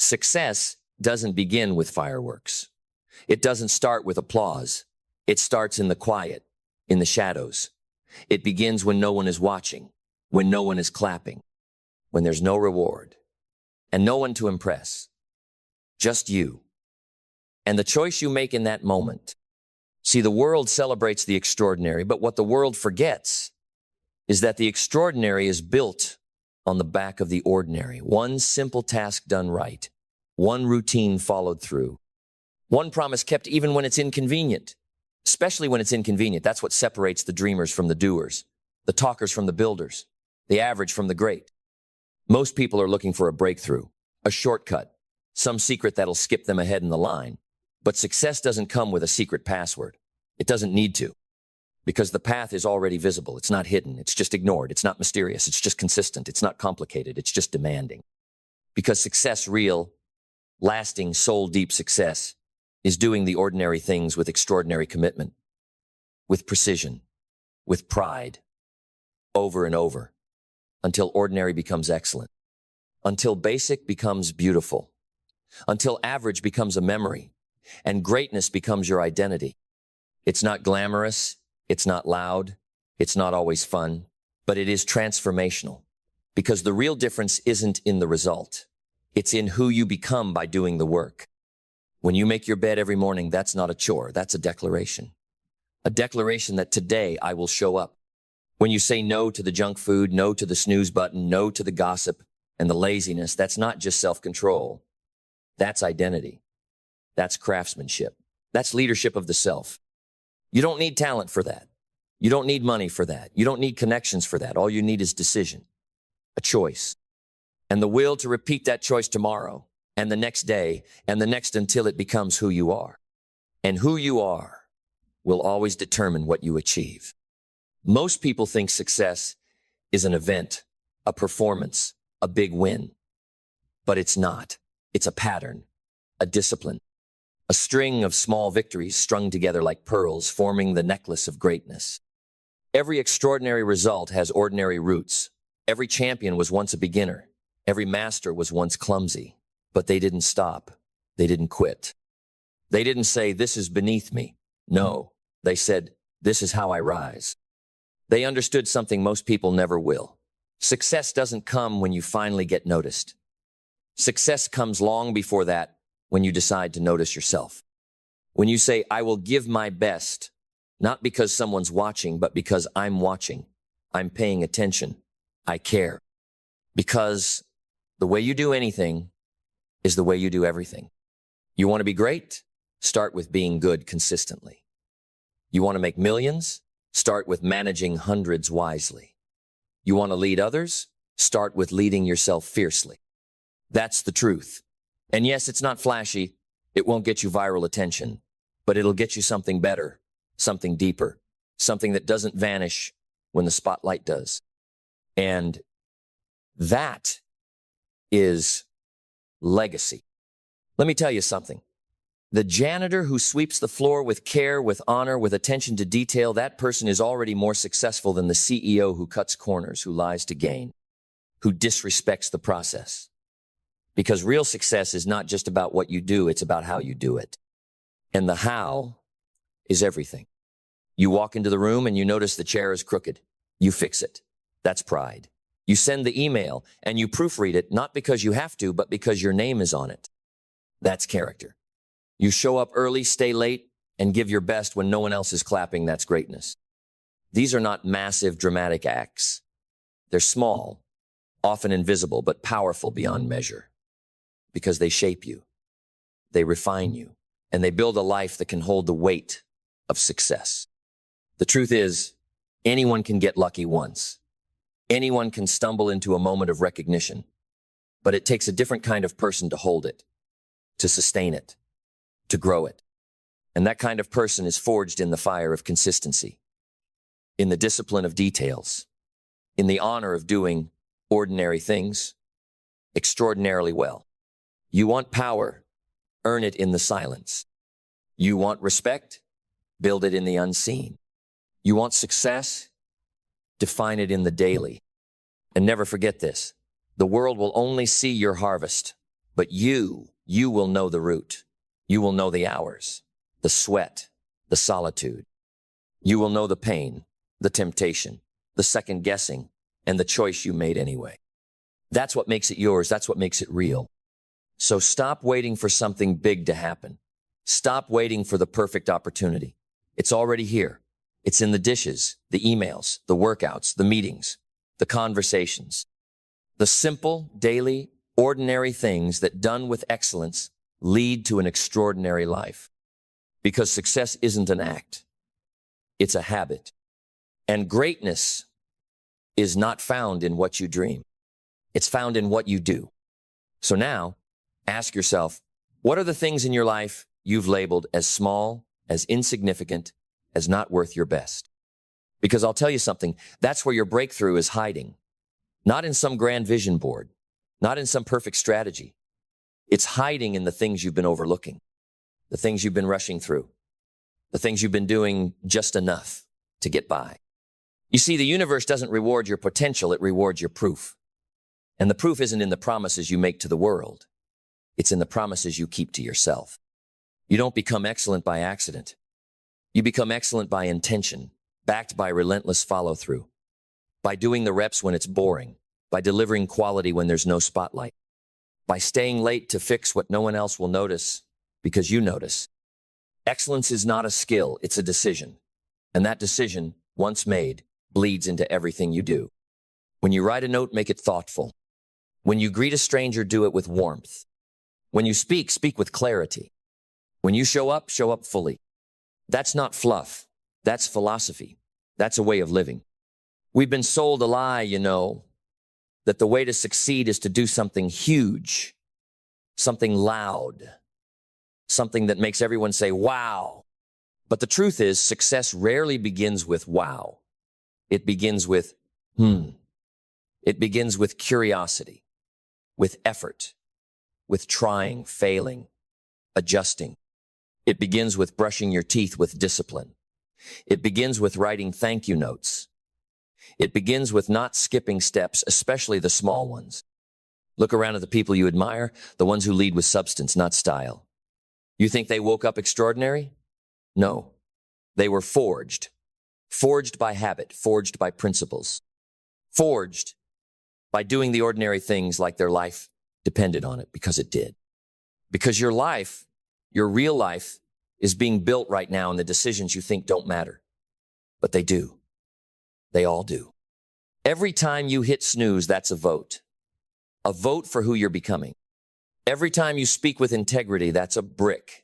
Success doesn't begin with fireworks. It doesn't start with applause. It starts in the quiet, in the shadows. It begins when no one is watching, when no one is clapping, when there's no reward, and no one to impress. Just you. And the choice you make in that moment. See, the world celebrates the extraordinary, but what the world forgets is that the extraordinary is built on the back of the ordinary. One simple task done right. One routine followed through. One promise kept even when it's inconvenient. Especially when it's inconvenient. That's what separates the dreamers from the doers, the talkers from the builders, the average from the great. Most people are looking for a breakthrough, a shortcut, some secret that'll skip them ahead in the line. But success doesn't come with a secret password. It doesn't need to, because the path is already visible. It's not hidden. It's just ignored. It's not mysterious. It's just consistent. It's not complicated. It's just demanding. Because success, real, lasting, soul-deep success, is doing the ordinary things with extraordinary commitment, with precision, with pride, over and over, until ordinary becomes excellent, until basic becomes beautiful, until average becomes a memory, and greatness becomes your identity. It's not glamorous, it's not loud, it's not always fun, but it is transformational, because the real difference isn't in the result. It's in who you become by doing the work. When you make your bed every morning, that's not a chore, that's a declaration. A declaration that today I will show up. When you say no to the junk food, no to the snooze button, no to the gossip and the laziness, that's not just self-control. That's identity. That's craftsmanship. That's leadership of the self. You don't need talent for that. You don't need money for that. You don't need connections for that. All you need is decision, a choice, and the will to repeat that choice tomorrow and the next day and the next until it becomes who you are. And who you are will always determine what you achieve. Most people think success is an event, a performance, a big win. But it's not. It's a pattern, a discipline, a string of small victories strung together like pearls, forming the necklace of greatness. Every extraordinary result has ordinary roots. Every champion was once a beginner. Every master was once clumsy. But they didn't stop. They didn't quit. They didn't say, "This is beneath me." No, they said, "This is how I rise." They understood something most people never will. Success doesn't come when you finally get noticed. Success comes long before that, when you decide to notice yourself. When you say, "I will give my best," not because someone's watching, but because I'm watching. I'm paying attention. I care. Because the way you do anything is the way you do everything. You want to be great? Start with being good consistently. You want to make millions? Start with managing hundreds wisely. You want to lead others? Start with leading yourself fiercely. That's the truth. And yes, it's not flashy. It won't get you viral attention, but it'll get you something better, something deeper, something that doesn't vanish when the spotlight does. And that is legacy. Let me tell you something. The janitor who sweeps the floor with care, with honor, with attention to detail, that person is already more successful than the CEO who cuts corners, who lies to gain, who disrespects the process. Because real success is not just about what you do, it's about how you do it. And the how is everything. You walk into the room and you notice the chair is crooked. You fix it. That's pride. You send the email and you proofread it, not because you have to, but because your name is on it. That's character. You show up early, stay late, and give your best when no one else is clapping. That's greatness. These are not massive, dramatic acts. They're small, often invisible, but powerful beyond measure. Because they shape you, they refine you, and they build a life that can hold the weight of success. The truth is, anyone can get lucky once. Anyone can stumble into a moment of recognition, but it takes a different kind of person to hold it, to sustain it, to grow it. And that kind of person is forged in the fire of consistency, in the discipline of details, in the honor of doing ordinary things extraordinarily well. You want power, earn it in the silence. You want respect, build it in the unseen. You want success, define it in the daily. And never forget this, the world will only see your harvest But you will know the route. You will know the hours, the sweat, the solitude. You will know the pain, the temptation, the second guessing, and the choice you made anyway. That's what makes it yours. That's what makes it real. So stop waiting for something big to happen. Stop waiting for the perfect opportunity. It's already here. It's in the dishes, the emails, the workouts, the meetings, the conversations. The simple, daily, ordinary things that done with excellence lead to an extraordinary life. Because success isn't an act. It's a habit. And greatness is not found in what you dream. It's found in what you do. So now, ask yourself, what are the things in your life you've labeled as small, as insignificant, as not worth your best? Because I'll tell you something, that's where your breakthrough is hiding. Not in some grand vision board, not in some perfect strategy. It's hiding in the things you've been overlooking, the things you've been rushing through, the things you've been doing just enough to get by. You see, the universe doesn't reward your potential, it rewards your proof. And the proof isn't in the promises you make to the world. It's in the promises you keep to yourself. You don't become excellent by accident. You become excellent by intention, backed by relentless follow-through, by doing the reps when it's boring, by delivering quality when there's no spotlight, by staying late to fix what no one else will notice because you notice. Excellence is not a skill, it's a decision. And that decision, once made, bleeds into everything you do. When you write a note, make it thoughtful. When you greet a stranger, do it with warmth. When you speak, speak with clarity. When you show up fully. That's not fluff. That's philosophy. That's a way of living. We've been sold a lie, that the way to succeed is to do something huge, something loud, something that makes everyone say, wow. But the truth is, success rarely begins with wow. It begins with, It begins with curiosity, with effort, with trying, failing, adjusting. It begins with brushing your teeth with discipline. It begins with writing thank you notes. It begins with not skipping steps, especially the small ones. Look around at the people you admire, the ones who lead with substance, not style. You think they woke up extraordinary? No. They were forged. Forged by habit, forged by principles. Forged by doing the ordinary things like their life depended on it, because it did. Because your life, your real life, is being built right now in the decisions you think don't matter. But they do. They all do. Every time you hit snooze, that's a vote. A vote for who you're becoming. Every time you speak with integrity, that's a brick.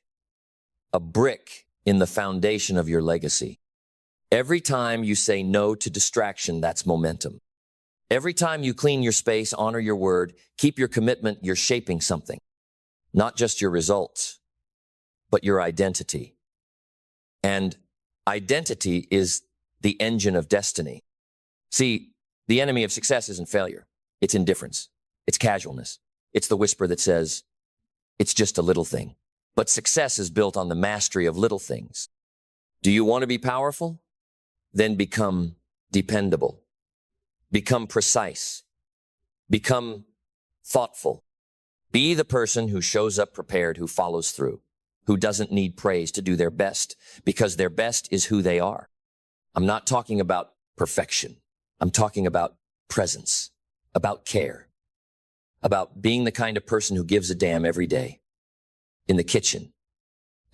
A brick in the foundation of your legacy. Every time you say no to distraction, that's momentum. Every time you clean your space, honor your word, keep your commitment, you're shaping something. Not just your results, but your identity. And identity is the engine of destiny. See, the enemy of success isn't failure. It's indifference. It's casualness. It's the whisper that says, it's just a little thing. But success is built on the mastery of little things. Do you want to be powerful? Then become dependable. Become precise. Become thoughtful. Be the person who shows up prepared, who follows through, who doesn't need praise to do their best, because their best is who they are. I'm not talking about perfection. I'm talking about presence, about care, about being the kind of person who gives a damn every day. In the kitchen,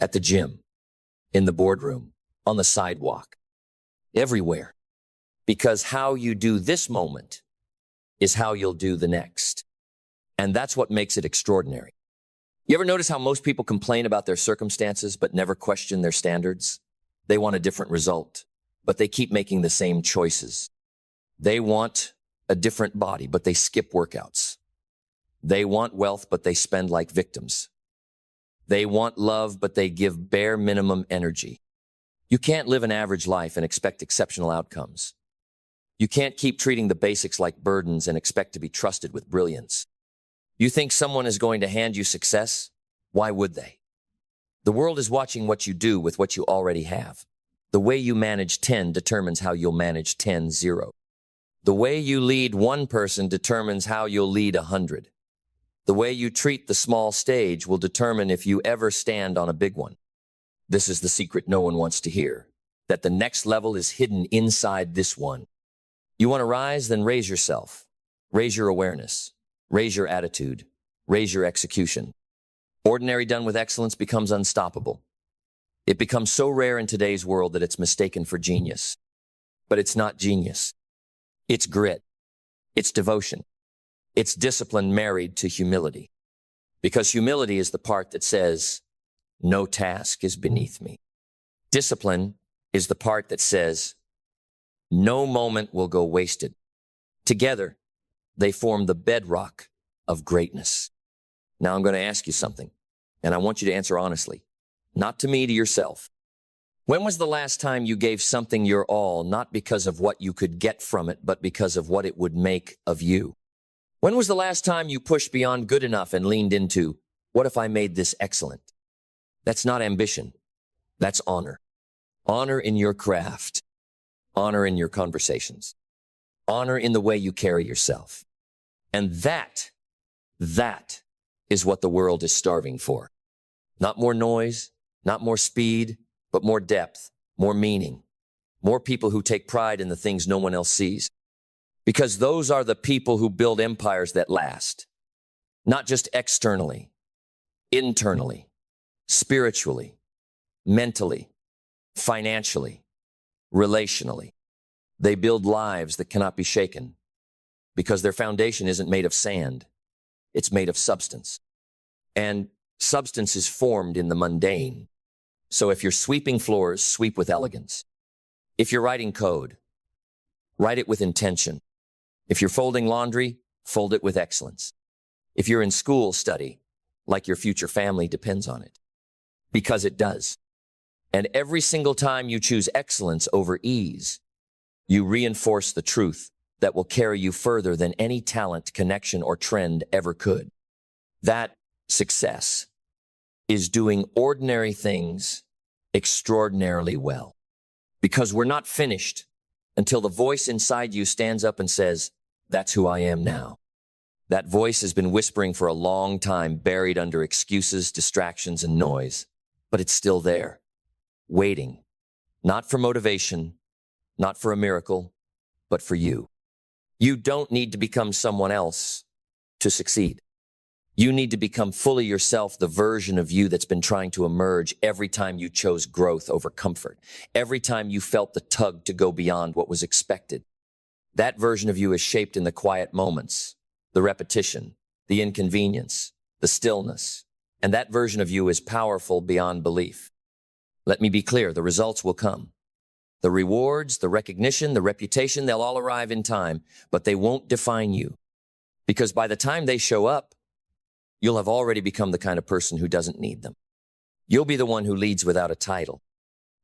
at the gym, in the boardroom, on the sidewalk, everywhere. Because how you do this moment is how you'll do the next. And that's what makes it extraordinary. You ever notice how most people complain about their circumstances but never question their standards? They want a different result, but they keep making the same choices. They want a different body, but they skip workouts. They want wealth, but they spend like victims. They want love, but they give bare minimum energy. You can't live an average life and expect exceptional outcomes. You can't keep treating the basics like burdens and expect to be trusted with brilliance. You think someone is going to hand you success? Why would they? The world is watching what you do with what you already have. The way you manage 10 determines how you'll manage 10-0. The way you lead one person determines how you'll lead 100. The way you treat the small stage will determine if you ever stand on a big one. This is the secret no one wants to hear, that the next level is hidden inside this one. You want to rise? Then raise yourself. Raise your awareness. Raise your attitude. Raise your execution. Ordinary done with excellence becomes unstoppable. It becomes so rare in today's world that it's mistaken for genius. But it's not genius. It's grit. It's devotion. It's discipline married to humility. Because humility is the part that says, no task is beneath me. Discipline is the part that says, no moment will go wasted. Together, they form the bedrock of greatness. Now I'm going to ask you something, and I want you to answer honestly. Not to me, to yourself. When was the last time you gave something your all, not because of what you could get from it, but because of what it would make of you? When was the last time you pushed beyond good enough and leaned into, what if I made this excellent? That's not ambition. That's honor. Honor in your craft. Honor in your conversations. Honor in the way you carry yourself. And that is what the world is starving for. Not more noise, not more speed, but more depth, more meaning, more people who take pride in the things no one else sees. Because those are the people who build empires that last. Not just externally, internally, spiritually, mentally, financially, relationally. They build lives that cannot be shaken because their foundation isn't made of sand. It's made of substance. And substance is formed in the mundane. So if you're sweeping floors, sweep with elegance. If you're writing code, write it with intention. If you're folding laundry, fold it with excellence. If you're in school, study like your future family depends on it. Because it does. And every single time you choose excellence over ease, you reinforce the truth that will carry you further than any talent, connection, or trend ever could. That success is doing ordinary things extraordinarily well. Because we're not finished until the voice inside you stands up and says, that's who I am now. That voice has been whispering for a long time, buried under excuses, distractions, and noise. But it's still there, waiting, not for motivation, not for a miracle, but for you. You don't need to become someone else to succeed. You need to become fully yourself, the version of you that's been trying to emerge every time you chose growth over comfort, every time you felt the tug to go beyond what was expected. That version of you is shaped in the quiet moments, the repetition, the inconvenience, the stillness, and that version of you is powerful beyond belief. Let me be clear, the results will come. The rewards, the recognition, the reputation, they'll all arrive in time, but they won't define you. Because by the time they show up, you'll have already become the kind of person who doesn't need them. You'll be the one who leads without a title,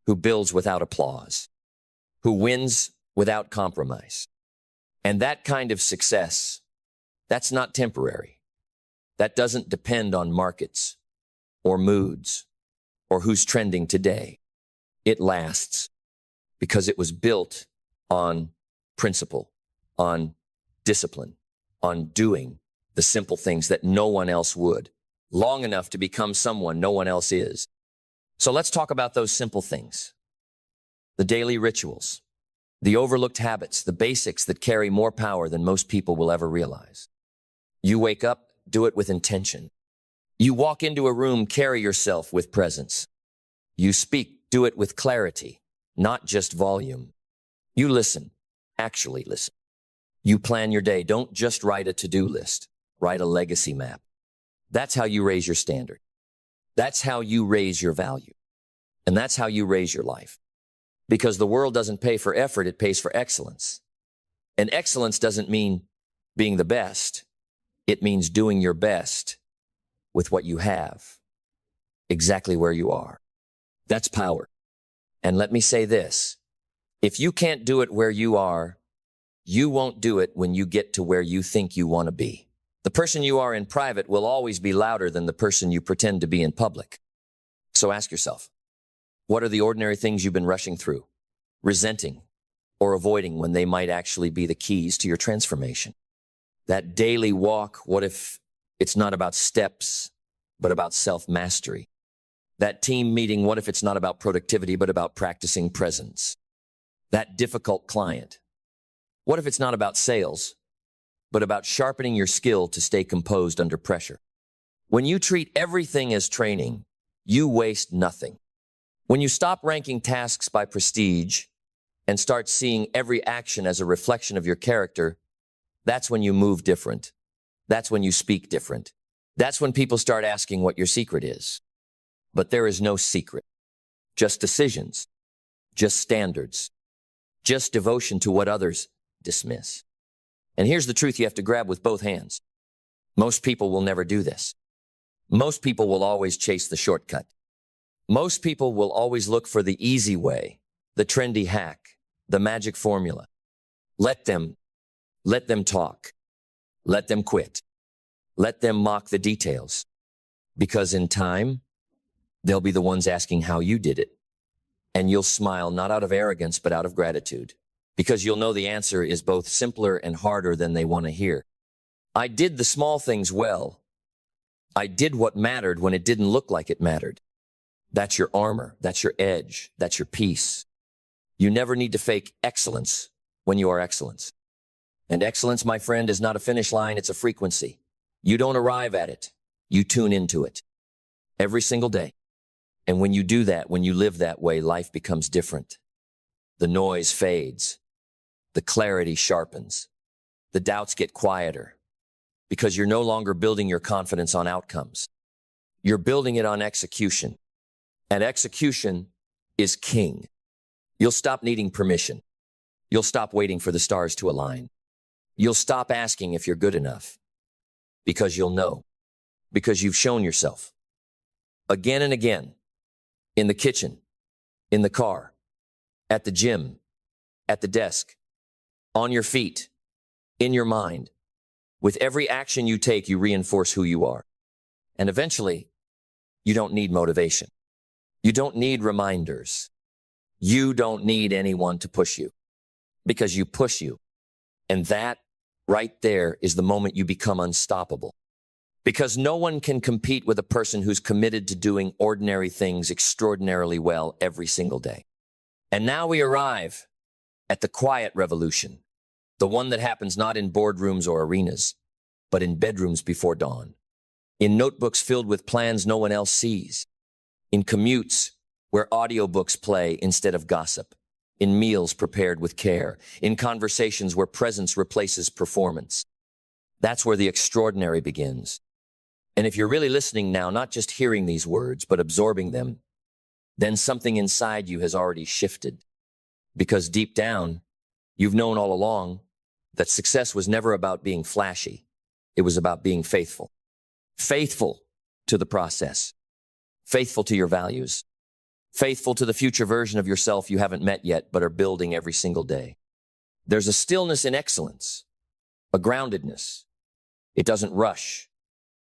who builds without applause, who wins without compromise. And that kind of success, that's not temporary. That doesn't depend on markets or moods or who's trending today. It lasts because it was built on principle, on discipline, on doing the simple things that no one else would, long enough to become someone no one else is. So let's talk about those simple things. The daily rituals, the overlooked habits, the basics that carry more power than most people will ever realize. You wake up, do it with intention. You walk into a room, carry yourself with presence. You speak, do it with clarity, not just volume. You listen, actually listen. You plan your day. Don't just write a to-do list. Write a legacy map. That's how you raise your standard. That's how you raise your value. And that's how you raise your life. Because the world doesn't pay for effort, it pays for excellence. And excellence doesn't mean being the best. It means doing your best with what you have, exactly where you are. That's power. And let me say this, if you can't do it where you are, you won't do it when you get to where you think you want to be. The person you are in private will always be louder than the person you pretend to be in public. So ask yourself, what are the ordinary things you've been rushing through, resenting, or avoiding when they might actually be the keys to your transformation? That daily walk, what if It's not about steps, but about self-mastery. That team meeting, what if it's not about productivity, but about practicing presence? That difficult client, what if it's not about sales, but about sharpening your skill to stay composed under pressure? When you treat everything as training, you waste nothing. When you stop ranking tasks by prestige and start seeing every action as a reflection of your character, that's when you move different. That's when you speak different. That's when people start asking what your secret is. But there is no secret. Just decisions. Just standards. Just devotion to what others dismiss. And here's the truth you have to grab with both hands. Most people will never do this. Most people will always chase the shortcut. Most people will always look for the easy way, the trendy hack, the magic formula. Let them talk. Let them quit. Let them mock the details. Because in time, they'll be the ones asking how you did it. And you'll smile not out of arrogance, but out of gratitude. Because you'll know the answer is both simpler and harder than they want to hear. I did the small things well. I did what mattered when it didn't look like it mattered. That's your armor. That's your edge. That's your peace. You never need to fake excellence when you are excellence. And excellence, my friend, is not a finish line. It's a frequency. You don't arrive at it. You tune into it every single day. And when you do that, when you live that way, life becomes different. The noise fades. The clarity sharpens. The doubts get quieter because you're no longer building your confidence on outcomes. You're building it on execution. And execution is king. You'll stop needing permission. You'll stop waiting for the stars to align. You'll stop asking if you're good enough because you'll know, because you've shown yourself again and again, in the kitchen, in the car, at the gym, at the desk, on your feet, in your mind. With every action you take, you reinforce who you are. And eventually, you don't need motivation. You don't need reminders. You don't need anyone to push you because you push you. And that right there is the moment you become unstoppable. Because no one can compete with a person who's committed to doing ordinary things extraordinarily well every single day. And now we arrive at the quiet revolution, the one that happens not in boardrooms or arenas, but in bedrooms before dawn, in notebooks filled with plans no one else sees, in commutes where audiobooks play instead of gossip, in meals prepared with care, in conversations where presence replaces performance. That's where the extraordinary begins. And if you're really listening now, not just hearing these words, but absorbing them, then something inside you has already shifted. Because deep down, you've known all along that success was never about being flashy. It was about being faithful. Faithful to the process. Faithful to your values. Faithful to the future version of yourself you haven't met yet, but are building every single day. There's a stillness in excellence, a groundedness. It doesn't rush.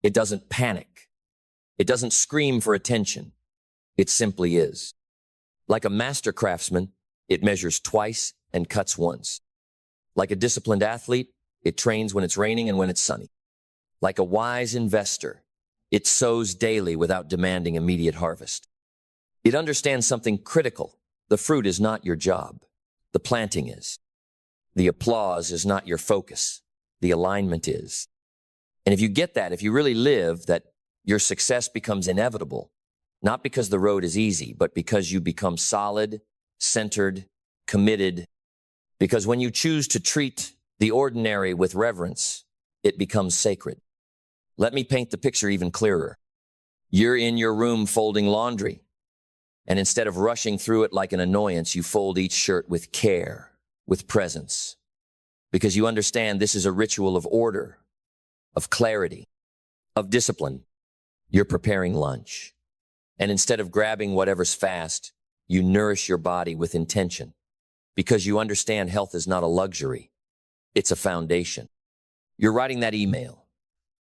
It doesn't panic. It doesn't scream for attention. It simply is. Like a master craftsman, it measures twice and cuts once. Like a disciplined athlete, it trains when it's raining and when it's sunny. Like a wise investor, it sows daily without demanding immediate harvest. It understands something critical. The fruit is not your job. The planting is. The applause is not your focus. The alignment is. And if you get that, if you really live that, your success becomes inevitable, not because the road is easy, but because you become solid, centered, committed. Because when you choose to treat the ordinary with reverence, it becomes sacred. Let me paint the picture even clearer. You're in your room folding laundry, and instead of rushing through it like an annoyance, you fold each shirt with care, with presence, because you understand this is a ritual of order, of clarity, of discipline. You're preparing lunch. And instead of grabbing whatever's fast, you nourish your body with intention because you understand health is not a luxury. It's a foundation. You're writing that email.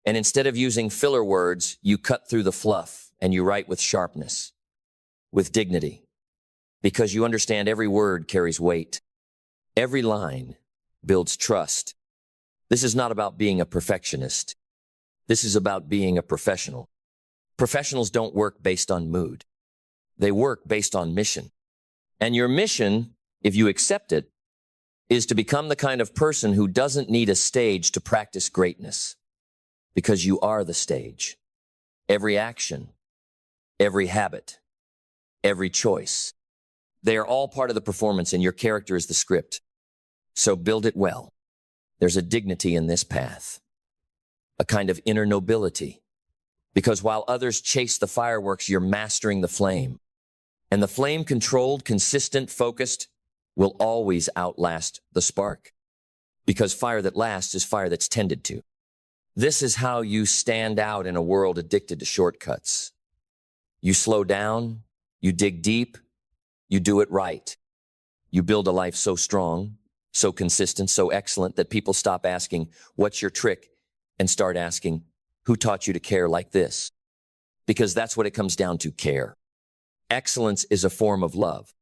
And instead of using filler words, you cut through the fluff and you write with sharpness, with dignity, because you understand every word carries weight. Every line builds trust. This is not about being a perfectionist. This is about being a professional. Professionals don't work based on mood. They work based on mission. And your mission, if you accept it, is to become the kind of person who doesn't need a stage to practice greatness, because you are the stage. Every action, every habit, every choice, they are all part of the performance, and your character is the script. So build it well. There's a dignity in this path, a kind of inner nobility, because while others chase the fireworks, you're mastering the flame. And the flame controlled, consistent, focused, will always outlast the spark, because fire that lasts is fire that's tended to. This is how you stand out in a world addicted to shortcuts. You slow down, you dig deep, you do it right. You build a life so strong, so consistent, so excellent that people stop asking, "What's your trick?" and start asking, "Who taught you to care like this?" Because that's what it comes down to, care. Excellence is a form of love.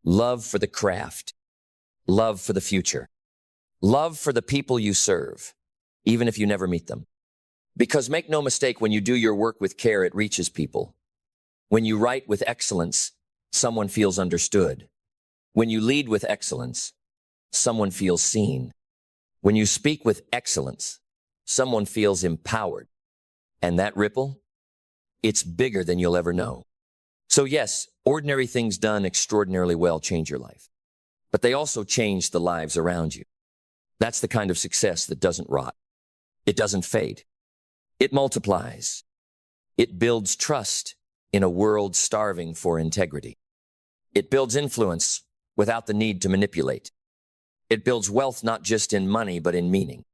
Love for the craft. Love for the future. Love for the people you serve, even if you never meet them. Because make no mistake, when you do your work with care, it reaches people. When you write with excellence, someone feels understood. When you lead with excellence, someone feels seen. When you speak with excellence, someone feels empowered. And that ripple, it's bigger than you'll ever know. So yes, ordinary things done extraordinarily well change your life. But they also change the lives around you. That's the kind of success that doesn't rot. It doesn't fade. It multiplies. It builds trust in a world starving for integrity. It builds influence without the need to manipulate. It builds wealth not just in money, but in meaning.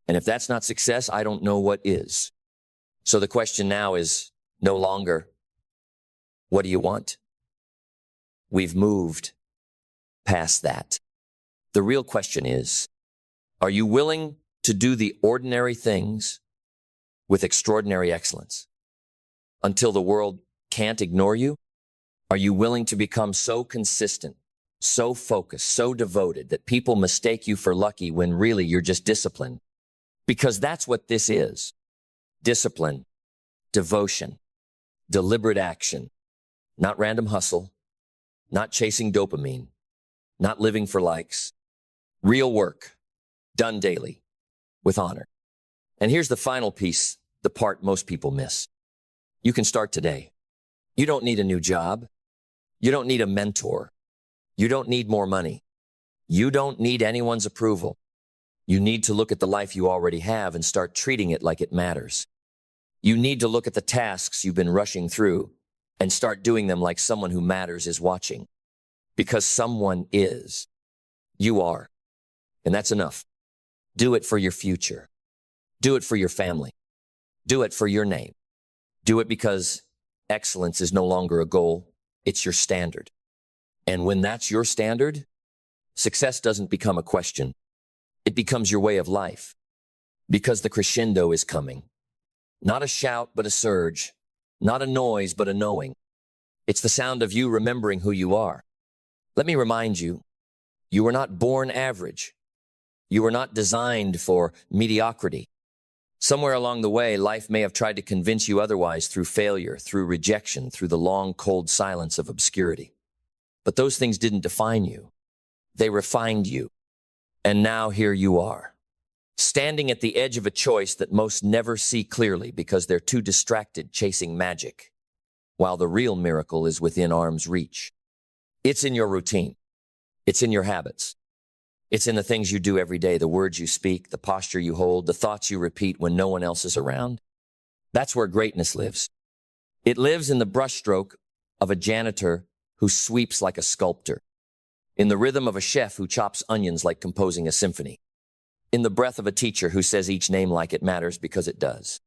And if that's not success, I don't know what is. So the question now is no longer, what do you want? We've moved past that. The real question is, are you willing to do the ordinary things with extraordinary excellence until the world can't ignore you? Are you willing to become so consistent, so focused, so devoted that people mistake you for lucky when really you're just disciplined? Because that's what this is. Discipline, devotion, deliberate action, not random hustle, not chasing dopamine, not living for likes. Real work, done daily, with honor. And here's the final piece, the part most people miss. You can start today. You don't need a new job. You don't need a mentor. You don't need more money. You don't need anyone's approval. You need to look at the life you already have and start treating it like it matters. You need to look at the tasks you've been rushing through and start doing them like someone who matters is watching. Because someone is. You are. And that's enough. Do it for your future. Do it for your family. Do it for your name. Do it because excellence is no longer a goal. It's your standard. And when that's your standard, success doesn't become a question. It becomes your way of life. Because the crescendo is coming. Not a shout, but a surge. Not a noise, but a knowing. It's the sound of you remembering who you are. Let me remind you, you were not born average. You were not designed for mediocrity. Somewhere along the way, life may have tried to convince you otherwise through failure, through rejection, through the long, cold silence of obscurity. But those things didn't define you. They refined you. And now here you are, standing at the edge of a choice that most never see clearly because they're too distracted chasing magic, while the real miracle is within arm's reach. It's in your routine. It's in your habits. It's in the things you do every day, the words you speak, the posture you hold, the thoughts you repeat when no one else is around. That's where greatness lives. It lives in the brushstroke of a janitor who sweeps like a sculptor, in the rhythm of a chef who chops onions like composing a symphony, in the breath of a teacher who says each name like it matters because it does,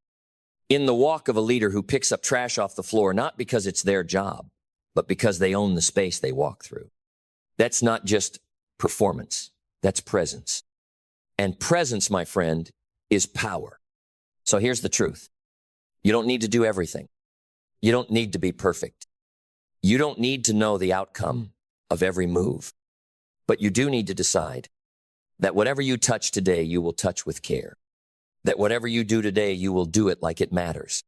in the walk of a leader who picks up trash off the floor not because it's their job, but because they own the space they walk through. That's not just performance. That's presence. And presence, my friend, is power. So here's the truth. You don't need to do everything. You don't need to be perfect. You don't need to know the outcome of every move. But you do need to decide that whatever you touch today, you will touch with care. That whatever you do today, you will do it like it matters.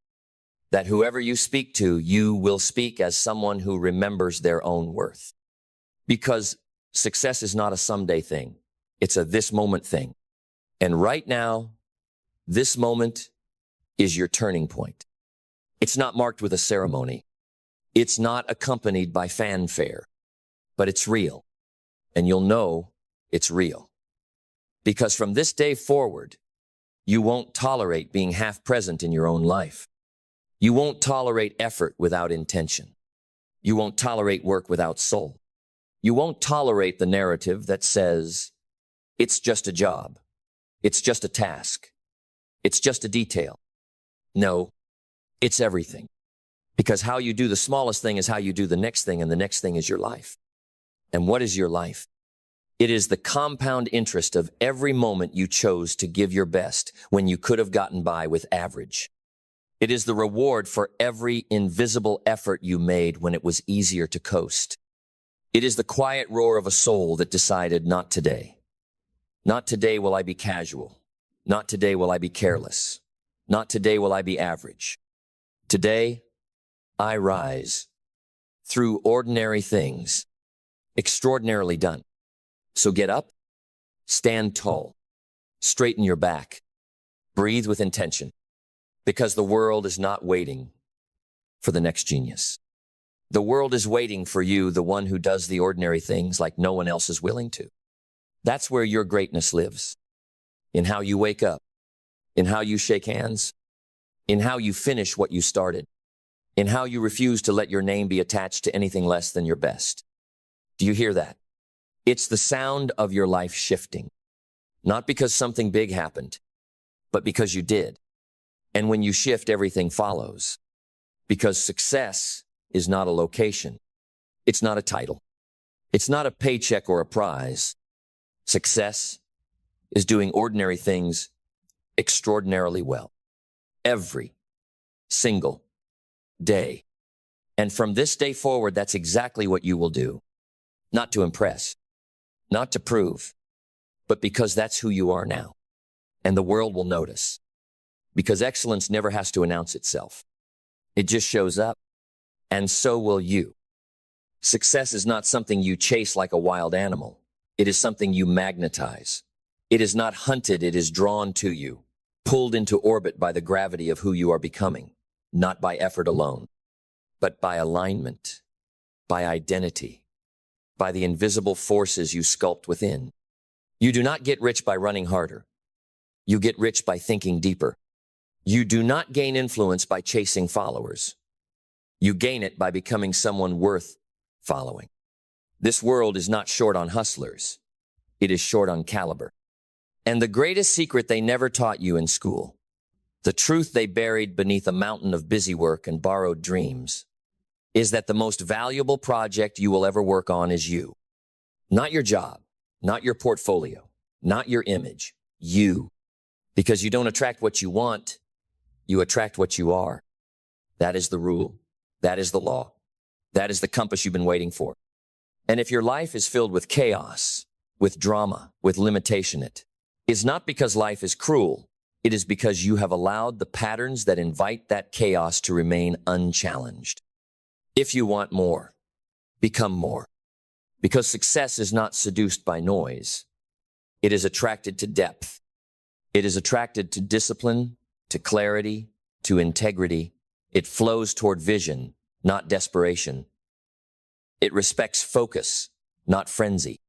That whoever you speak to, you will speak as someone who remembers their own worth. Because success is not a someday thing. It's a this moment thing. And right now, this moment is your turning point. It's not marked with a ceremony. It's not accompanied by fanfare, but it's real. And you'll know it's real. Because from this day forward, you won't tolerate being half present in your own life. You won't tolerate effort without intention. You won't tolerate work without soul. You won't tolerate the narrative that says, it's just a job. It's just a task. It's just a detail. No, it's everything. Because how you do the smallest thing is how you do the next thing, and the next thing is your life. And what is your life? It is the compound interest of every moment you chose to give your best when you could have gotten by with average. It is the reward for every invisible effort you made when it was easier to coast. It is the quiet roar of a soul that decided, not today. Not today will I be casual. Not today will I be careless. Not today will I be average. Today, I rise through ordinary things, extraordinarily done. So get up, stand tall, straighten your back, breathe with intention, because the world is not waiting for the next genius. The world is waiting for you, the one who does the ordinary things like no one else is willing to. That's where your greatness lives, in how you wake up, in how you shake hands, in how you finish what you started, in how you refuse to let your name be attached to anything less than your best. Do you hear that? It's the sound of your life shifting, not because something big happened, but because you did. And when you shift, everything follows. Because success is not a location. It's not a title. It's not a paycheck or a prize. Success is doing ordinary things extraordinarily well. Every single day. And from this day forward, that's exactly what you will do. Not to impress, not to prove, but because that's who you are now. And the world will notice. Because excellence never has to announce itself. It just shows up, and so will you. Success is not something you chase like a wild animal. It is something you magnetize. It is not hunted, it is drawn to you, pulled into orbit by the gravity of who you are becoming, not by effort alone, but by alignment, by identity, by the invisible forces you sculpt within. You do not get rich by running harder. You get rich by thinking deeper. You do not gain influence by chasing followers. You gain it by becoming someone worth following. This world is not short on hustlers. It is short on caliber. And the greatest secret they never taught you in school, the truth they buried beneath a mountain of busy work and borrowed dreams, is that the most valuable project you will ever work on is you. Not your job, not your portfolio, not your image, you. Because you don't attract what you want, you attract what you are. That is the rule. That is the law. That is the compass you've been waiting for. And if your life is filled with chaos, with drama, with limitation, it is not because life is cruel. It is because you have allowed the patterns that invite that chaos to remain unchallenged. If you want more, become more. Because success is not seduced by noise. It is attracted to depth. It is attracted to discipline, to clarity, to integrity. It flows toward vision, not desperation. It respects focus, not frenzy.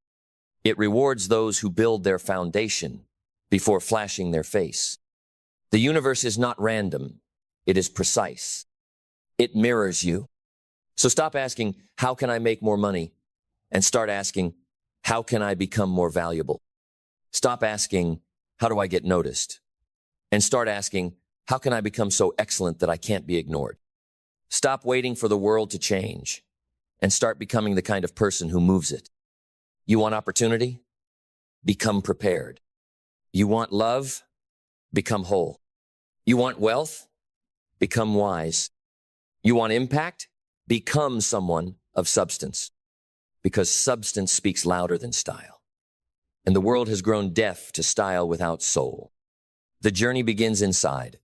It rewards those who build their foundation before flashing their face. The universe is not random. It is precise. It mirrors you. So stop asking, how can I make more money? And start asking, how can I become more valuable? Stop asking, how do I get noticed? And start asking, how can I become so excellent that I can't be ignored? Stop waiting for the world to change and start becoming the kind of person who moves it. You want opportunity? Become prepared. You want love? Become whole. You want wealth? Become wise. You want impact? Become someone of substance. Because substance speaks louder than style. And the world has grown deaf to style without soul. The journey begins inside,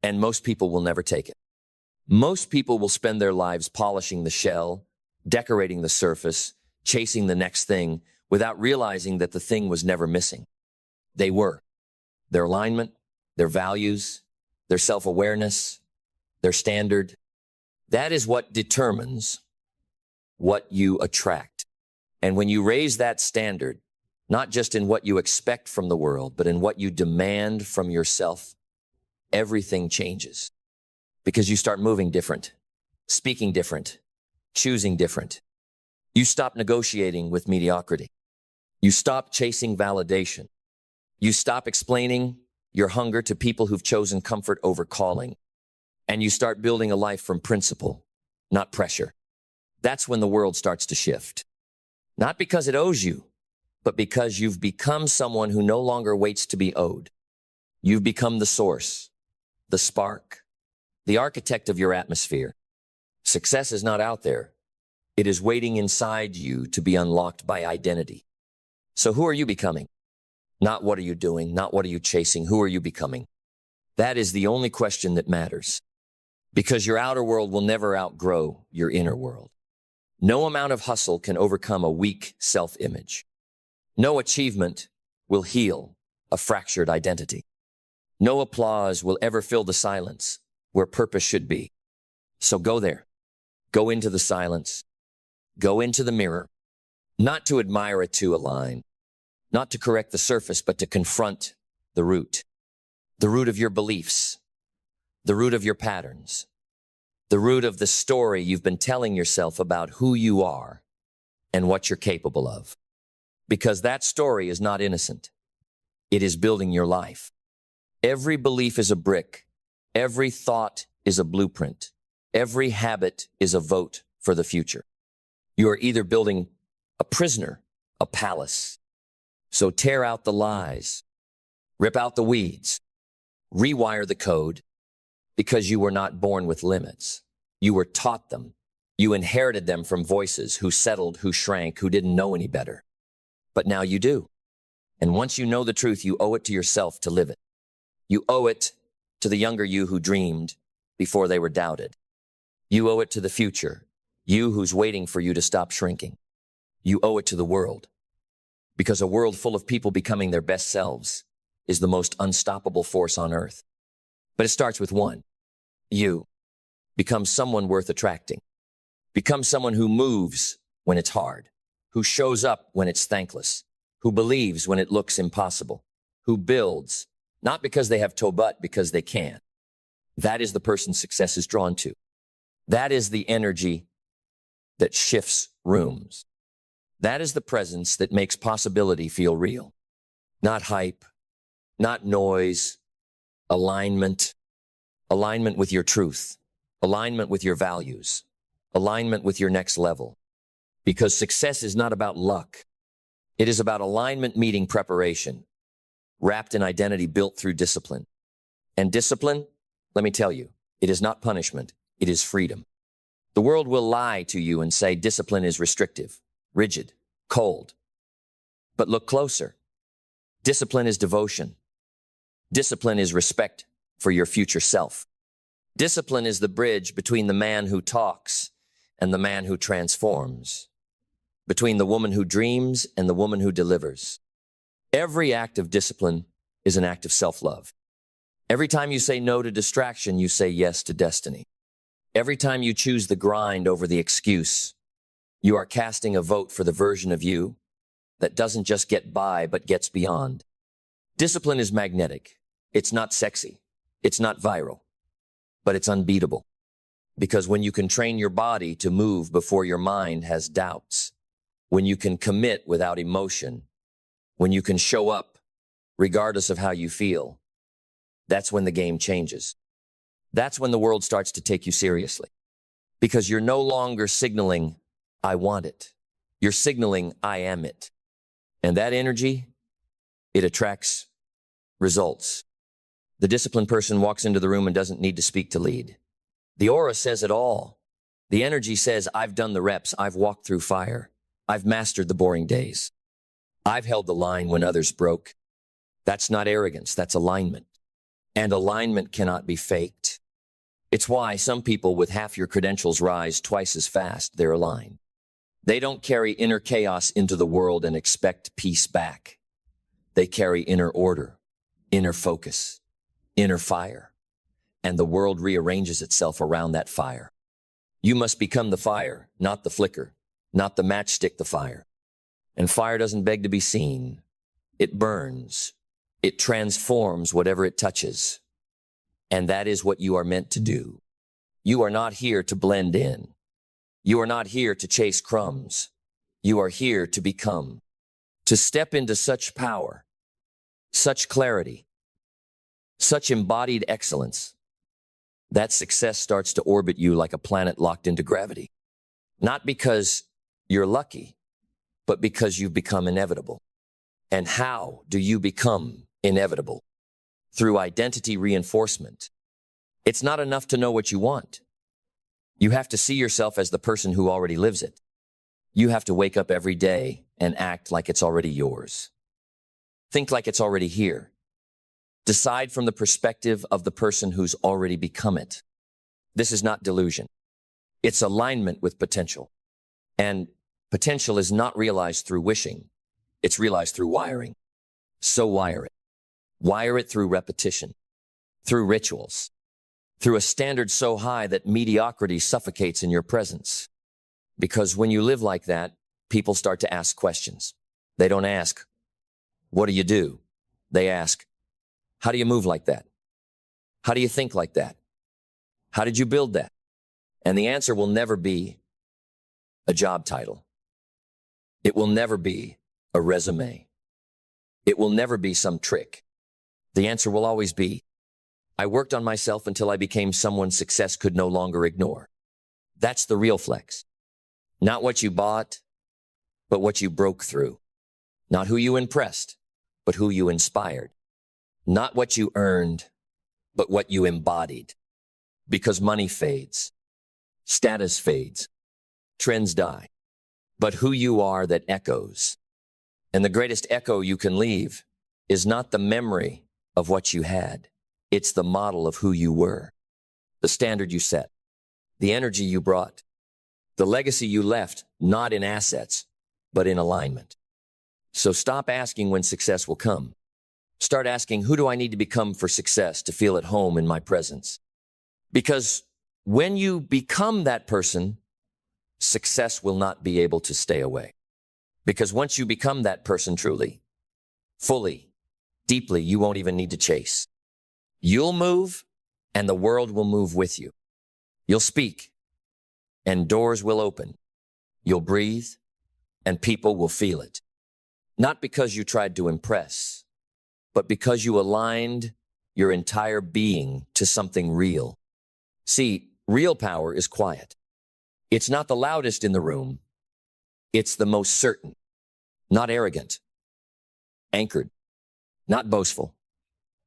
and most people will never take it. Most people will spend their lives polishing the shell, decorating the surface, chasing the next thing, without realizing that the thing was never missing. They were. Their alignment, their values, their self-awareness, their standard. That is what determines what you attract. And when you raise that standard, not just in what you expect from the world, but in what you demand from yourself, everything changes. Because you start moving different, speaking different, choosing different. You stop negotiating with mediocrity. You stop chasing validation. You stop explaining your hunger to people who've chosen comfort over calling. And you start building a life from principle, not pressure. That's when the world starts to shift. Not because it owes you, but because you've become someone who no longer waits to be owed. You've become the source, the spark, the architect of your atmosphere. Success is not out there. It is waiting inside you to be unlocked by identity. So who are you becoming? Not what are you doing, not what are you chasing, who are you becoming? That is the only question that matters. Because your outer world will never outgrow your inner world. No amount of hustle can overcome a weak self-image. No achievement will heal a fractured identity. No applause will ever fill the silence where purpose should be. So go there. Go into the silence. Go into the mirror. Not to admire it, to align. Not to correct the surface, but to confront the root. The root of your beliefs. The root of your patterns. The root of the story you've been telling yourself about who you are and what you're capable of. Because that story is not innocent. It is building your life. Every belief is a brick. Every thought is a blueprint. Every habit is a vote for the future. You are either building a prisoner, a palace. So tear out the lies, rip out the weeds, rewire the code, because you were not born with limits. You were taught them. You inherited them from voices who settled, who shrank, who didn't know any better. But now you do. And once you know the truth, you owe it to yourself to live it. You owe it to the younger you who dreamed before they were doubted. You owe it to the future, you who's waiting for you to stop shrinking. You owe it to the world. Because a world full of people becoming their best selves is the most unstoppable force on earth. But it starts with one. You. Become someone worth attracting. Become someone who moves when it's hard, who shows up when it's thankless, who believes when it looks impossible, who builds, not because they have toe but because they can. That is the person success is drawn to. That is the energy that shifts rooms. That is the presence that makes possibility feel real. Not hype, not noise, alignment. Alignment with your truth, alignment with your values, alignment with your next level. Because success is not about luck. It is about alignment meeting preparation, wrapped in identity built through discipline. And discipline, let me tell you, it is not punishment, it is freedom. The world will lie to you and say discipline is restrictive, rigid, cold. But look closer. Discipline is devotion. Discipline is respect for your future self. Discipline is the bridge between the man who talks and the man who transforms, between the woman who dreams and the woman who delivers. Every act of discipline is an act of self-love. Every time you say no to distraction, you say yes to destiny. Every time you choose the grind over the excuse, you are casting a vote for the version of you that doesn't just get by, but gets beyond. Discipline is magnetic. It's not sexy. It's not viral, but it's unbeatable. Because when you can train your body to move before your mind has doubts, when you can commit without emotion, when you can show up regardless of how you feel, that's when the game changes. That's when the world starts to take you seriously. Because you're no longer signaling, I want it. You're signaling, I am it. And that energy, it attracts results. The disciplined person walks into the room and doesn't need to speak to lead. The aura says it all. The energy says, I've done the reps. I've walked through fire. I've mastered the boring days. I've held the line when others broke. That's not arrogance. That's alignment. And alignment cannot be faked. It's why some people with half your credentials rise twice as fast. They're aligned. They don't carry inner chaos into the world and expect peace back. They carry inner order, inner focus, inner fire, and the world rearranges itself around that fire. You must become the fire, not the flicker, not the matchstick, the fire. And fire doesn't beg to be seen. It burns. It transforms whatever it touches. And that is what you are meant to do. You are not here to blend in. You are not here to chase crumbs. You are here to become, to step into such power, such clarity, such embodied excellence, that success starts to orbit you like a planet locked into gravity. Not because you're lucky, but because you've become inevitable. And how do you become inevitable? Through identity reinforcement. It's not enough to know what you want. You have to see yourself as the person who already lives it. You have to wake up every day and act like it's already yours. Think like it's already here. Decide from the perspective of the person who's already become it. This is not delusion. It's alignment with potential. And potential is not realized through wishing. It's realized through wiring. So wire it. Wire it through repetition, through rituals, through a standard so high that mediocrity suffocates in your presence. Because when you live like that, people start to ask questions. They don't ask, what do you do? They ask, how do you move like that? How do you think like that? How did you build that? And the answer will never be a job title. It will never be a resume. It will never be some trick. The answer will always be, I worked on myself until I became someone success could no longer ignore. That's the real flex. Not what you bought, but what you broke through. Not who you impressed, but who you inspired. Not what you earned, but what you embodied. Because money fades, status fades, trends die, but who you are that echoes. And the greatest echo you can leave is not the memory of what you had. It's the model of who you were, the standard you set, the energy you brought, the legacy you left, not in assets, but in alignment. So stop asking when success will come. Start asking, who do I need to become for success to feel at home in my presence? Because when you become that person, success will not be able to stay away. Because once you become that person truly, fully, deeply, you won't even need to chase. You'll move, and the world will move with you. You'll speak, and doors will open. You'll breathe, and people will feel it. Not because you tried to impress, but because you aligned your entire being to something real. See, real power is quiet. It's not the loudest in the room. It's the most certain, not arrogant, anchored, not boastful,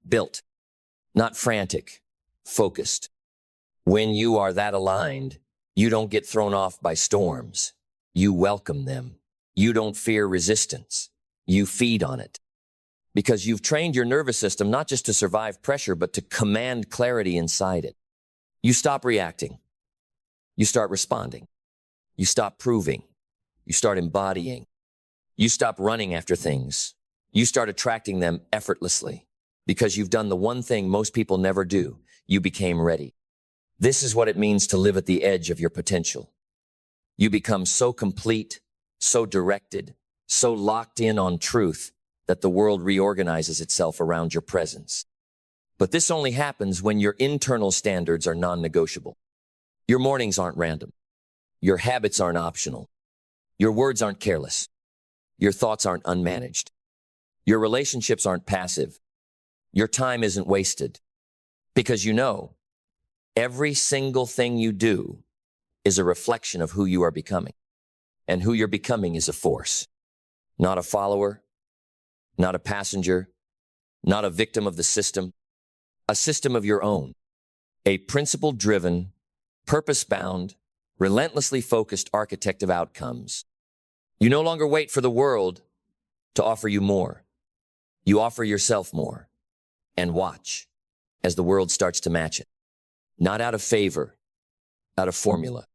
built, not frantic, focused. When you are that aligned, you don't get thrown off by storms. You welcome them. You don't fear resistance. You feed on it. Because you've trained your nervous system not just to survive pressure, but to command clarity inside it. You stop reacting. You start responding. You stop proving. You start embodying. You stop running after things. You start attracting them effortlessly because you've done the one thing most people never do. You became ready. This is what it means to live at the edge of your potential. You become so complete, so directed, so locked in on truth that the world reorganizes itself around your presence. But this only happens when your internal standards are non-negotiable. Your mornings aren't random. Your habits aren't optional. Your words aren't careless. Your thoughts aren't unmanaged. Your relationships aren't passive. Your time isn't wasted. Because you know, every single thing you do is a reflection of who you are becoming. And who you're becoming is a force. Not a follower, not a passenger, not a victim of the system. A system of your own. A principle-driven, purpose-bound, relentlessly focused architect of outcomes. You no longer wait for the world to offer you more. You offer yourself more. And watch. as the world starts to match it. Not out of favor, out of formula.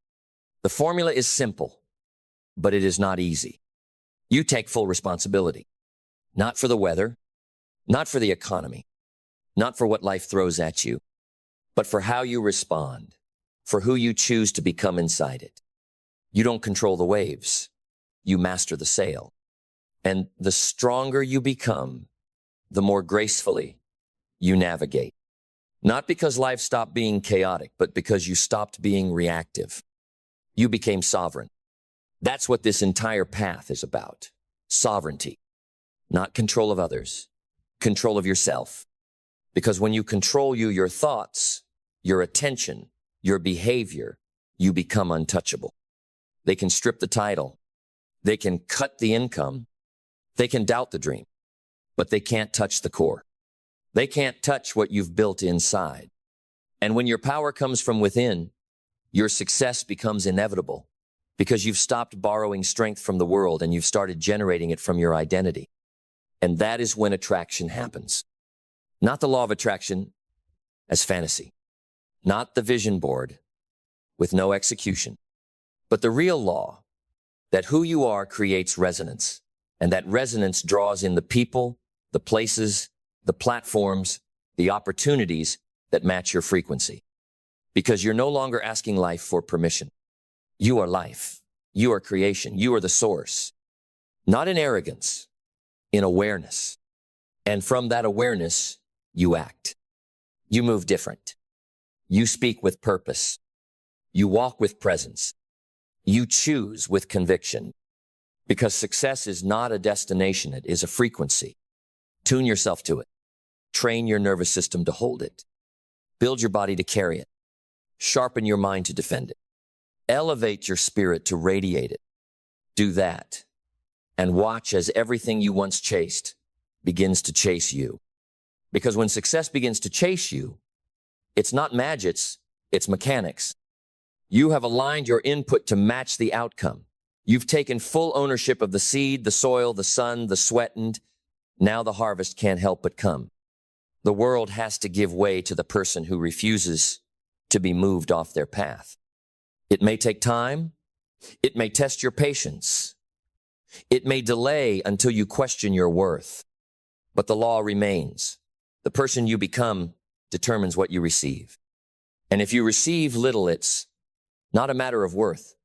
The formula is simple, but it is not easy. You take full responsibility, not for the weather, not for the economy, not for what life throws at you, but for how you respond, for who you choose to become inside it. You don't control the waves. You master the sail. And the stronger you become, the more gracefully you navigate. Not because life stopped being chaotic, but because you stopped being reactive. You became sovereign. That's what this entire path is about. Sovereignty. Not control of others. Control of yourself. Because when you control your thoughts, your attention, your behavior, you become untouchable. They can strip the title. They can cut the income. They can doubt the dream, but they can't touch the core. They can't touch what you've built inside. And when your power comes from within, your success becomes inevitable because you've stopped borrowing strength from the world and you've started generating it from your identity. And that is when attraction happens. Not the law of attraction as fantasy, not the vision board with no execution, but the real law that who you are creates resonance, and that resonance draws in the people, the places, the platforms, the opportunities that match your frequency. Because you're no longer asking life for permission. You are life. You are creation. You are the source. Not in arrogance, in awareness. And from that awareness, you act. You move different. You speak with purpose. You walk with presence. You choose with conviction. Because success is not a destination, it is a frequency. Tune yourself to it. Train your nervous system to hold it. Build your body to carry it. Sharpen your mind to defend it. Elevate your spirit to radiate it. Do that. And watch as everything you once chased begins to chase you. Because when success begins to chase you, it's not magics, it's mechanics. You have aligned your input to match the outcome. You've taken full ownership of the seed, the soil, the sun, the sweat, and now the harvest can't help but come. The world has to give way to the person who refuses to be moved off their path. It may take time. It may test your patience. It may delay until you question your worth. But the law remains. The person you become determines what you receive. And if you receive little, it's not a matter of worth.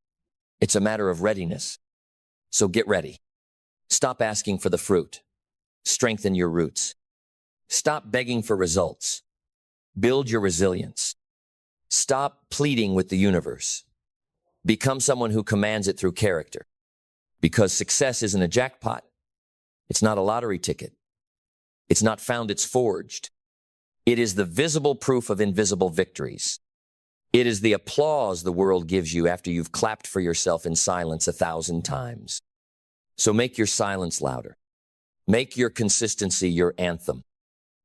It's a matter of readiness. So get ready. Stop asking for the fruit. Strengthen your roots. Stop begging for results. Build your resilience. Stop pleading with the universe. Become someone who commands it through character. Because success isn't a jackpot. It's not a lottery ticket. It's not found, it's forged. It is the visible proof of invisible victories. It is the applause the world gives you after you've clapped for yourself in silence 1,000 times. So make your silence louder. Make your consistency your anthem.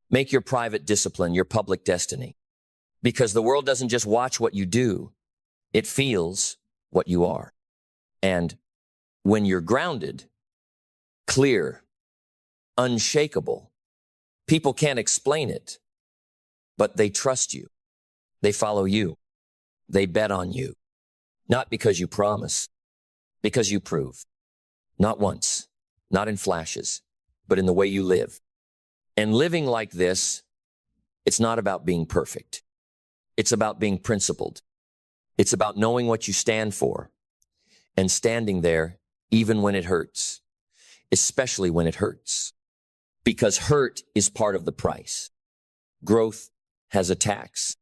Make your private discipline your public destiny. Because the world doesn't just watch what you do, it feels what you are. And when you're grounded, clear, unshakable, people can't explain it, but they trust you. They follow you. They bet on you. Not because you promise, because you prove. Not once, not in flashes, but in the way you live. And living like this, it's not about being perfect. It's about being principled. It's about knowing what you stand for and standing there even when it hurts, especially when it hurts. Because hurt is part of the price. Growth has a tax.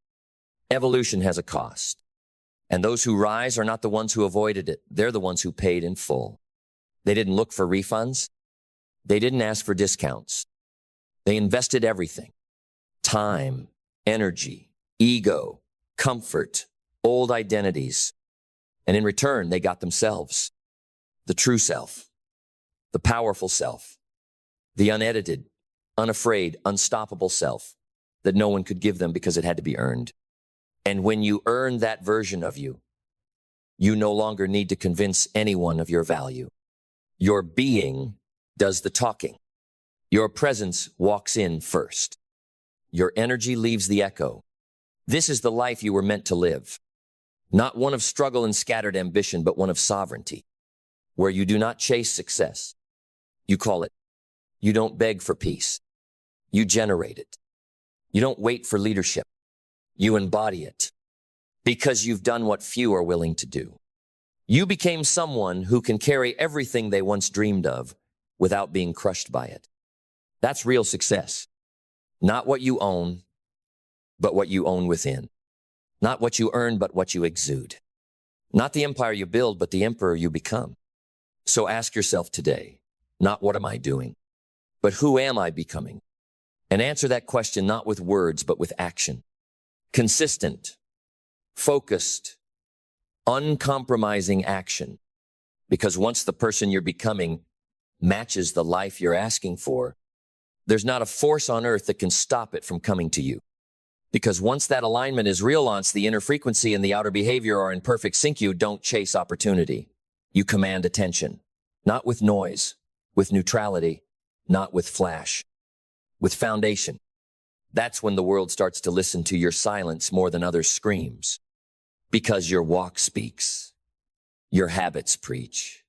Evolution has a cost. And those who rise are not the ones who avoided it. They're the ones who paid in full. They didn't look for refunds. They didn't ask for discounts. They invested everything. Time, energy, ego, comfort, old identities. And in return, they got themselves. The true self. The powerful self. The unedited, unafraid, unstoppable self that no one could give them because it had to be earned. And when you earn that version of you, you no longer need to convince anyone of your value. Your being does the talking. Your presence walks in first. your energy leaves the echo. This is the life you were meant to live. Not one of struggle and scattered ambition, but one of sovereignty, where you do not chase success. You call it. You don't beg for peace. You generate it. You don't wait for leadership. You embody it, because you've done what few are willing to do. You became someone who can carry everything they once dreamed of without being crushed by it. That's real success. Not what you own, but what you own within. Not what you earn, but what you exude. Not the empire you build, but the emperor you become. So ask yourself today, not what am I doing, but who am I becoming? And answer that question not with words, but with action. Consistent, focused, uncompromising action. Because once the person you're becoming matches the life you're asking for, there's not a force on earth that can stop it from coming to you. Because once that alignment is real, once the inner frequency and the outer behavior are in perfect sync, you don't chase opportunity. You command attention, not with noise, with neutrality, not with flash, with foundation. That's when the world starts to listen to your silence more than others' screams. Because your walk speaks, your habits preach,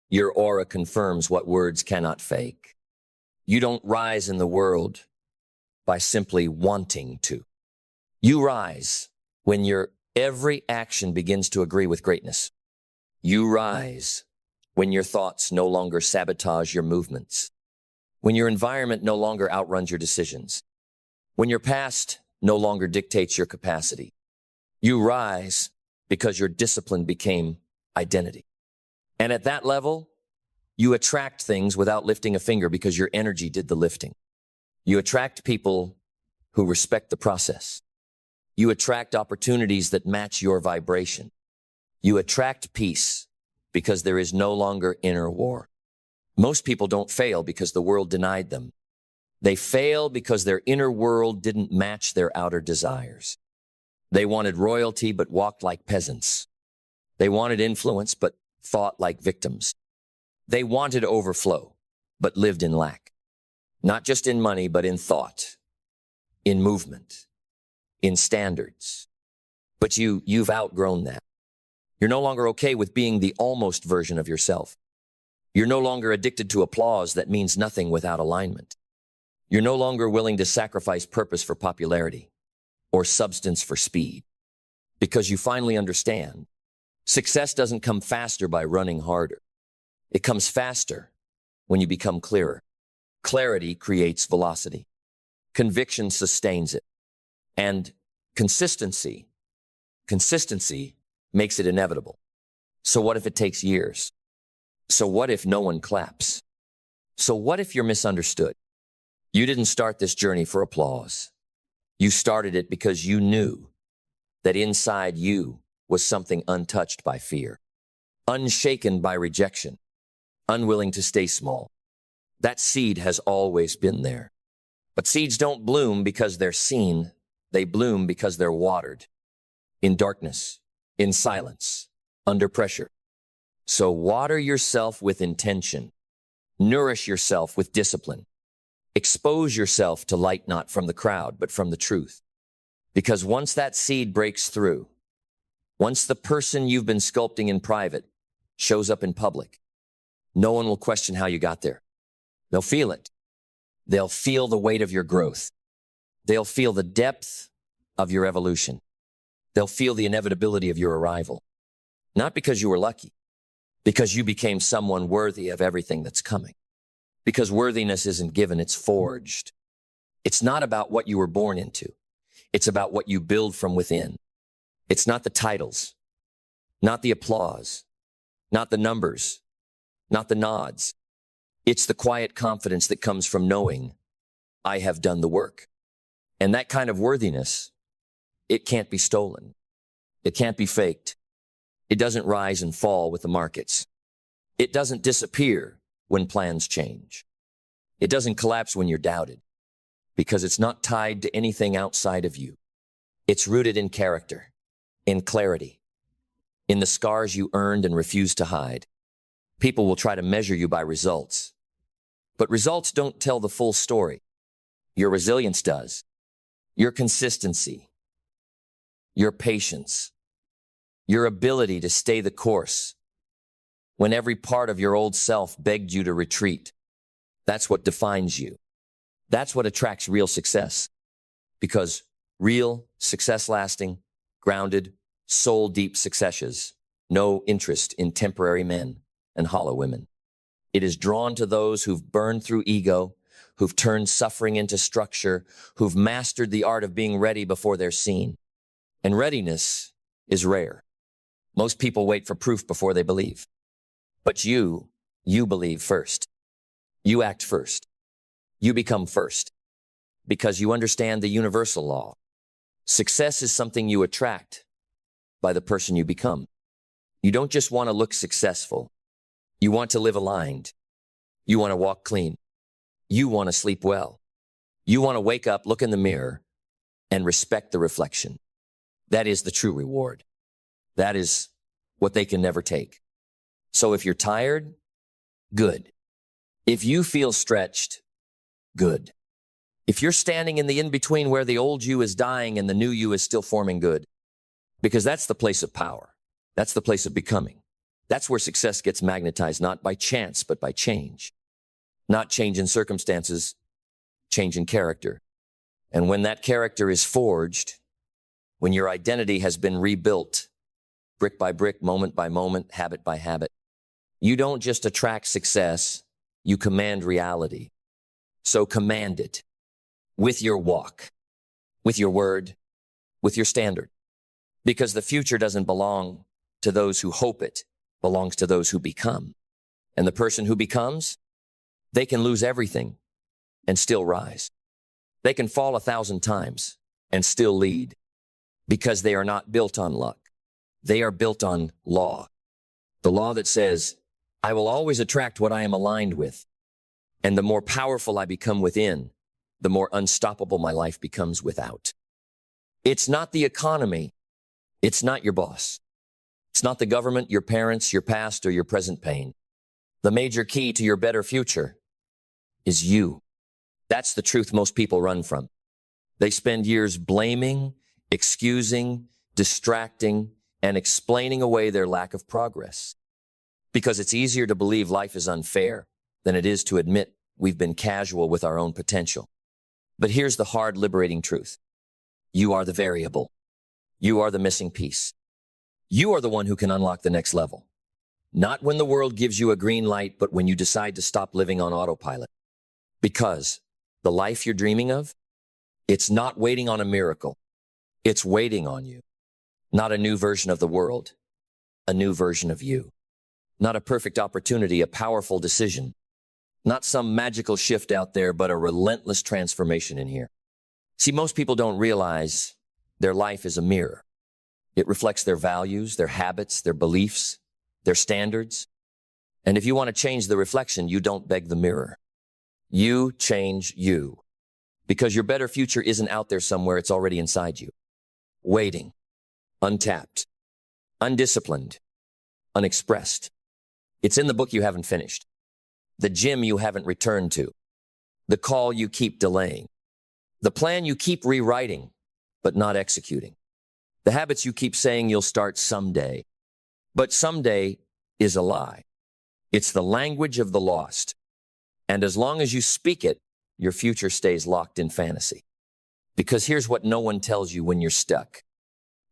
your aura confirms what words cannot fake. You don't rise in the world by simply wanting to. You rise when your every action begins to agree with greatness. You rise when your thoughts no longer sabotage your movements, when your environment no longer outruns your decisions, when your past no longer dictates your capacity. You rise because your discipline became identity. And at that level, you attract things without lifting a finger because your energy did the lifting. You attract people who respect the process. You attract opportunities that match your vibration. You attract peace because there is no longer inner war. Most people don't fail because the world denied them. They fail because their inner world didn't match their outer desires. They wanted royalty but walked like peasants. They wanted influence but thought like victims. They wanted overflow but lived in lack. Not just in money, but in thought, in movement, in standards. But you've outgrown that. You're no longer okay with being the almost version of yourself. You're no longer addicted to applause that means nothing without alignment. You're no longer willing to sacrifice purpose for popularity or substance for speed, because you finally understand success doesn't come faster by running harder. It comes faster when you become clearer. Clarity creates velocity. Conviction sustains it. And consistency makes it inevitable. So what if it takes years? So what if no one claps? So what if you're misunderstood? You didn't start this journey for applause. You started it because you knew that inside you was something untouched by fear, unshaken by rejection, unwilling to stay small. That seed has always been there. But seeds don't bloom because they're seen. They bloom because they're watered. In darkness, in silence, under pressure. So water yourself with intention. Nourish yourself with discipline. Expose yourself to light not from the crowd, but from the truth. Because once that seed breaks through, once the person you've been sculpting in private shows up in public, no one will question how you got there. They'll feel it. They'll feel the weight of your growth. They'll feel the depth of your evolution. They'll feel the inevitability of your arrival. Not because you were lucky, because you became someone worthy of everything that's coming. Because worthiness isn't given, it's forged. It's not about what you were born into. It's about what you build from within. It's not the titles, not the applause, not the numbers, not the nods. It's the quiet confidence that comes from knowing I have done the work. And that kind of worthiness, it can't be stolen. It can't be faked. It doesn't rise and fall with the markets. It doesn't disappear when plans change. It doesn't collapse when you're doubted, because it's not tied to anything outside of you. It's rooted in character, in clarity, in the scars you earned and refused to hide. People will try to measure you by results, but results don't tell the full story. Your resilience does. your consistency, your patience, your ability to stay the course when every part of your old self begged you to retreat. That's what defines you. That's what attracts real success. Because real success lasting, grounded, soul deep successes, no interest in temporary men and hollow women. It is drawn to those who've burned through ego, who've turned suffering into structure, who've mastered the art of being ready before they're seen. And readiness is rare. Most people wait for proof before they believe. But you believe first. You act first. You become first. Because you understand the universal law. Success is something you attract by the person you become. You don't just want to look successful. You want to live aligned. You want to walk clean. You want to sleep well. You want to wake up, look in the mirror, and respect the reflection. That is the true reward. That is what they can never take. So if you're tired, good. If you feel stretched, good. If you're standing in the in-between where the old you is dying and the new you is still forming, good. Because that's the place of power. That's the place of becoming. That's where success gets magnetized, not by chance, but by change. Not change in circumstances, change in character. And when that character is forged, when your identity has been rebuilt, brick by brick, moment by moment, habit by habit, you don't just attract success, you command reality. So command it with your walk, with your word, with your standard. Because the future doesn't belong to those who hope it, belongs to those who become. And the person who becomes, they can lose everything and still rise. They can fall 1,000 times and still lead because they are not built on luck. They are built on law. The law that says, I will always attract what I am aligned with. And the more powerful I become within, the more unstoppable my life becomes without. It's not the economy. It's not your boss. It's not the government, your parents, your past, or your present pain. The major key to your better future is you. That's the truth most people run from. They spend years blaming, excusing, distracting, and explaining away their lack of progress. Because it's easier to believe life is unfair than it is to admit we've been casual with our own potential. But here's the hard, liberating truth. You are the variable. You are the missing piece. You are the one who can unlock the next level. Not when the world gives you a green light, but when you decide to stop living on autopilot. Because the life you're dreaming of, it's not waiting on a miracle. It's waiting on you. Not a new version of the world, a new version of you. Not a perfect opportunity, a powerful decision. Not some magical shift out there, but a relentless transformation in here. See, most people don't realize their life is a mirror. It reflects their values, their habits, their beliefs, their standards. And if you want to change the reflection, you don't beg the mirror. You change you. Because your better future isn't out there somewhere, it's already inside you. Waiting, untapped, undisciplined, unexpressed. It's in the book you haven't finished, the gym you haven't returned to, the call you keep delaying, the plan you keep rewriting, but not executing, the habits you keep saying you'll start someday. But someday is a lie. It's the language of the lost. And as long as you speak it, your future stays locked in fantasy. Because here's what no one tells you when you're stuck.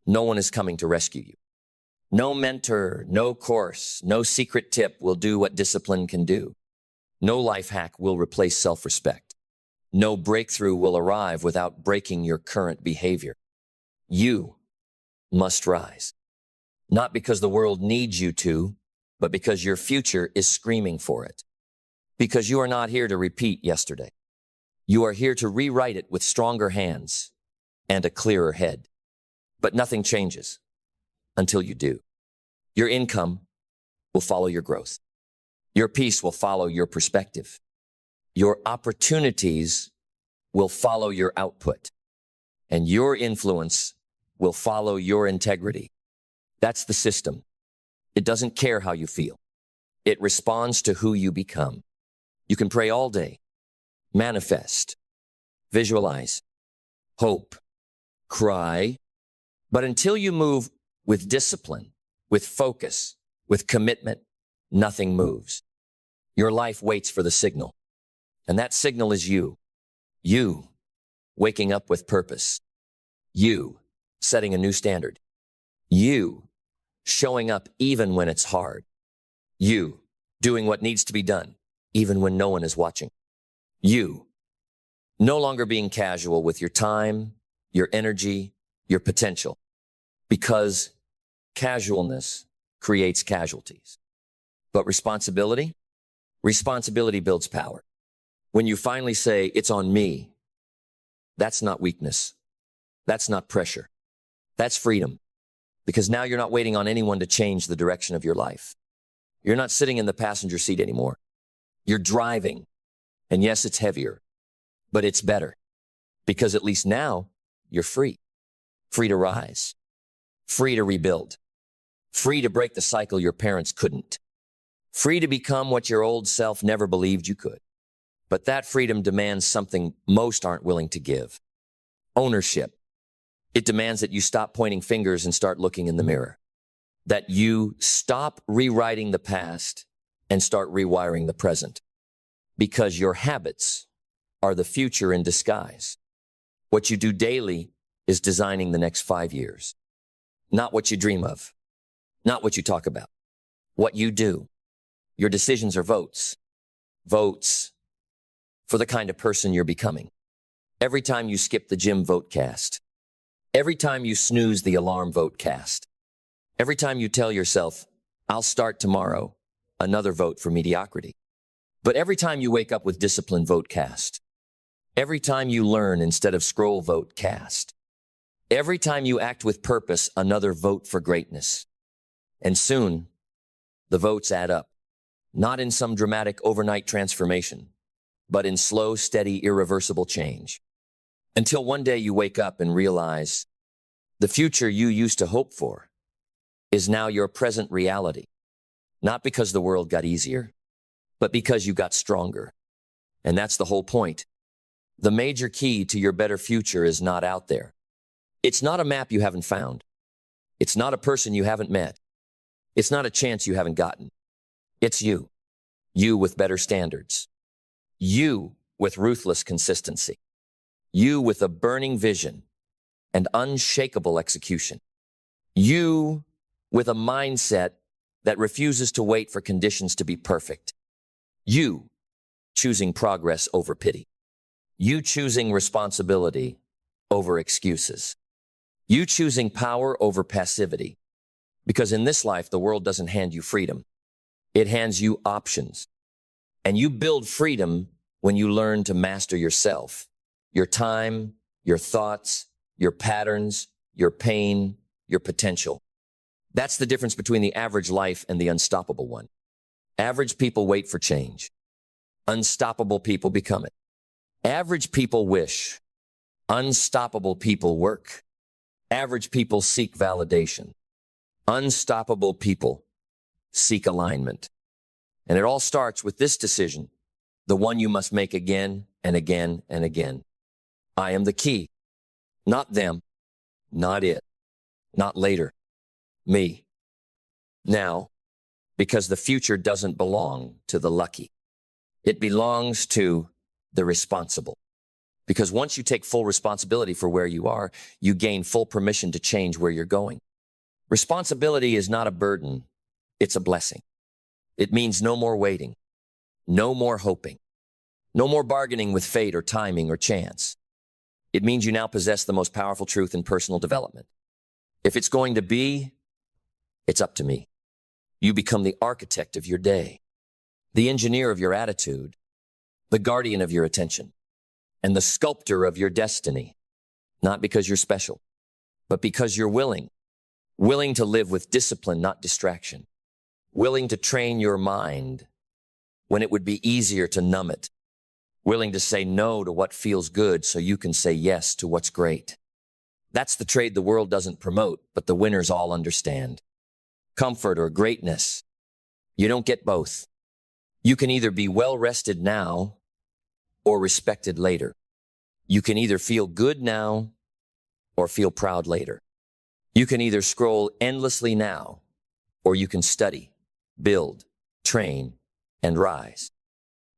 No one is coming to rescue you. No mentor, no course, no secret tip will do what discipline can do. No life hack will replace self-respect. No breakthrough will arrive without breaking your current behavior. You must rise. Not because the world needs you to, but because your future is screaming for it. Because you are not here to repeat yesterday. You are here to rewrite it with stronger hands and a clearer head. But nothing changes until you do. Your income will follow your growth. Your peace will follow your perspective. Your opportunities will follow your output. And your influence will follow your integrity. That's the system. It doesn't care how you feel. It responds to who you become. You can pray all day, manifest, visualize, hope, cry. But until you move with discipline, with focus, with commitment, nothing moves. Your life waits for the signal. And that signal is you. You waking up with purpose. You setting a new standard. You showing up even when it's hard. You doing what needs to be done, even when no one is watching. You no longer being casual with your time, your energy, your potential. Because casualness creates casualties. But responsibility? Responsibility builds power. When you finally say, it's on me, that's not weakness. That's not pressure. That's freedom. Because now you're not waiting on anyone to change the direction of your life. You're not sitting in the passenger seat anymore. You're driving. And yes, it's heavier, but it's better. Because at least now you're free. Free to rise. Free to rebuild. Free to break the cycle your parents couldn't. Free to become what your old self never believed you could. But that freedom demands something most aren't willing to give. Ownership. It demands that you stop pointing fingers and start looking in the mirror. That you stop rewriting the past and start rewiring the present. Because your habits are the future in disguise. What you do daily is designing the next 5 years. Not what you dream of. Not what you talk about. What you do. Your decisions are votes. Votes for the kind of person you're becoming. Every time you skip the gym, vote cast. Every time you snooze the alarm, vote cast. Every time you tell yourself, I'll start tomorrow, another vote for mediocrity. But every time you wake up with discipline, vote cast. Every time you learn instead of scroll, vote cast. Every time you act with purpose, another vote for greatness. And soon, the votes add up. Not in some dramatic overnight transformation, but in slow, steady, irreversible change. Until one day you wake up and realize the future you used to hope for is now your present reality. Not because the world got easier, but because you got stronger. And that's the whole point. The major key to your better future is not out there. It's not a map you haven't found. It's not a person you haven't met. It's not a chance you haven't gotten. It's you. You with better standards. You with ruthless consistency. You with a burning vision and unshakable execution. You with a mindset that refuses to wait for conditions to be perfect. You choosing progress over pity. You choosing responsibility over excuses. You choosing power over passivity. Because in this life, the world doesn't hand you freedom. It hands you options. And you build freedom when you learn to master yourself, your time, your thoughts, your patterns, your pain, your potential. That's the difference between the average life and the unstoppable one. Average people wait for change. Unstoppable people become it. Average people wish. Unstoppable people work. Average people seek validation. Unstoppable people seek alignment. And it all starts with this decision, the one you must make again and again and again. I am the key. Not them. Not it. Not later. Me. Now. Because the future doesn't belong to the lucky. It belongs to the responsible. Because once you take full responsibility for where you are, you gain full permission to change where you're going. Responsibility is not a burden. It's a blessing. It means no more waiting, no more hoping, no more bargaining with fate or timing or chance. It means you now possess the most powerful truth in personal development. If it's going to be, it's up to me. You become the architect of your day, the engineer of your attitude, the guardian of your attention, and the sculptor of your destiny. Not because you're special, but because you're willing to live with discipline, not distraction. Willing to train your mind when it would be easier to numb it. Willing to say no to what feels good so you can say yes to what's great. That's the trade the world doesn't promote, but the winners all understand. Comfort or greatness. You don't get both. You can either be well rested now or respected later. You can either feel good now or feel proud later. You can either scroll endlessly now, or you can study, build, train, and rise.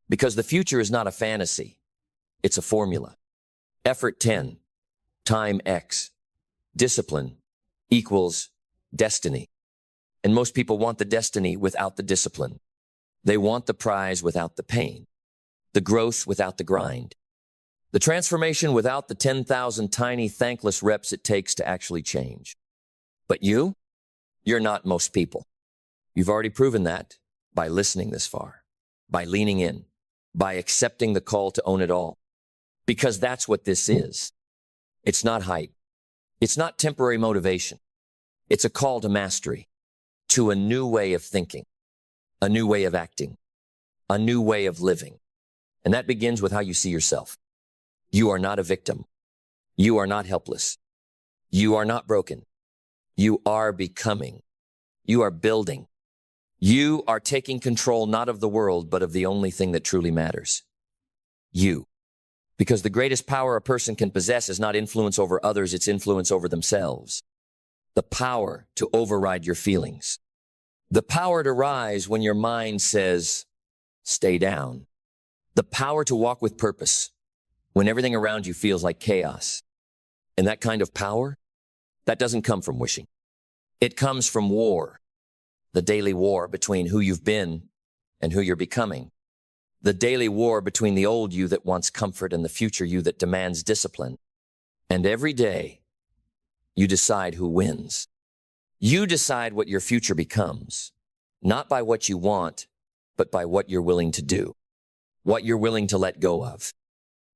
Because the future is not a fantasy. It's a formula. Effort 10, time X, discipline equals destiny. And most people want the destiny without the discipline. They want the prize without the pain, the growth without the grind, the transformation without the 10,000 tiny thankless reps it takes to actually change. But you're not most people. You've already proven that by listening this far, by leaning in, by accepting the call to own it all. Because that's what this is. It's not hype. It's not temporary motivation. It's a call to mastery, to a new way of thinking, a new way of acting, a new way of living. And that begins with how you see yourself. You are not a victim. You are not helpless. You are not broken. You are becoming. You are building. You are taking control not of the world, but of the only thing that truly matters. You. Because the greatest power a person can possess is not influence over others, it's influence over themselves. The power to override your feelings. The power to rise when your mind says, stay down. The power to walk with purpose when everything around you feels like chaos. And that kind of power, that doesn't come from wishing. It comes from war. The daily war between who you've been and who you're becoming. The daily war between the old you that wants comfort and the future you that demands discipline. And every day, you decide who wins. You decide what your future becomes, not by what you want, but by what you're willing to do, what you're willing to let go of,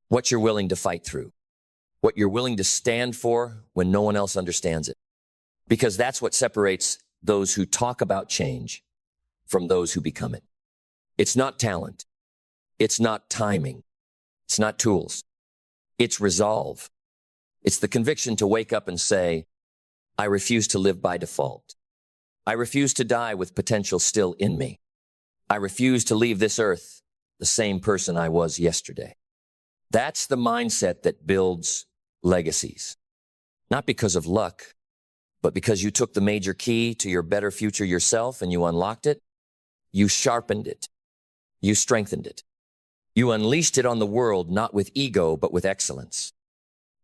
what you're willing to fight through, what you're willing to stand for when no one else understands it. Because that's what separates those who talk about change from those who become it. It's not talent. It's not timing. It's not tools. It's resolve. It's the conviction to wake up and say, I refuse to live by default. I refuse to die with potential still in me. I refuse to leave this earth the same person I was yesterday. That's the mindset that builds legacies. Not because of luck, but because you took the major key to your better future yourself and you unlocked it, you sharpened it, you strengthened it. You unleashed it on the world, not with ego, but with excellence.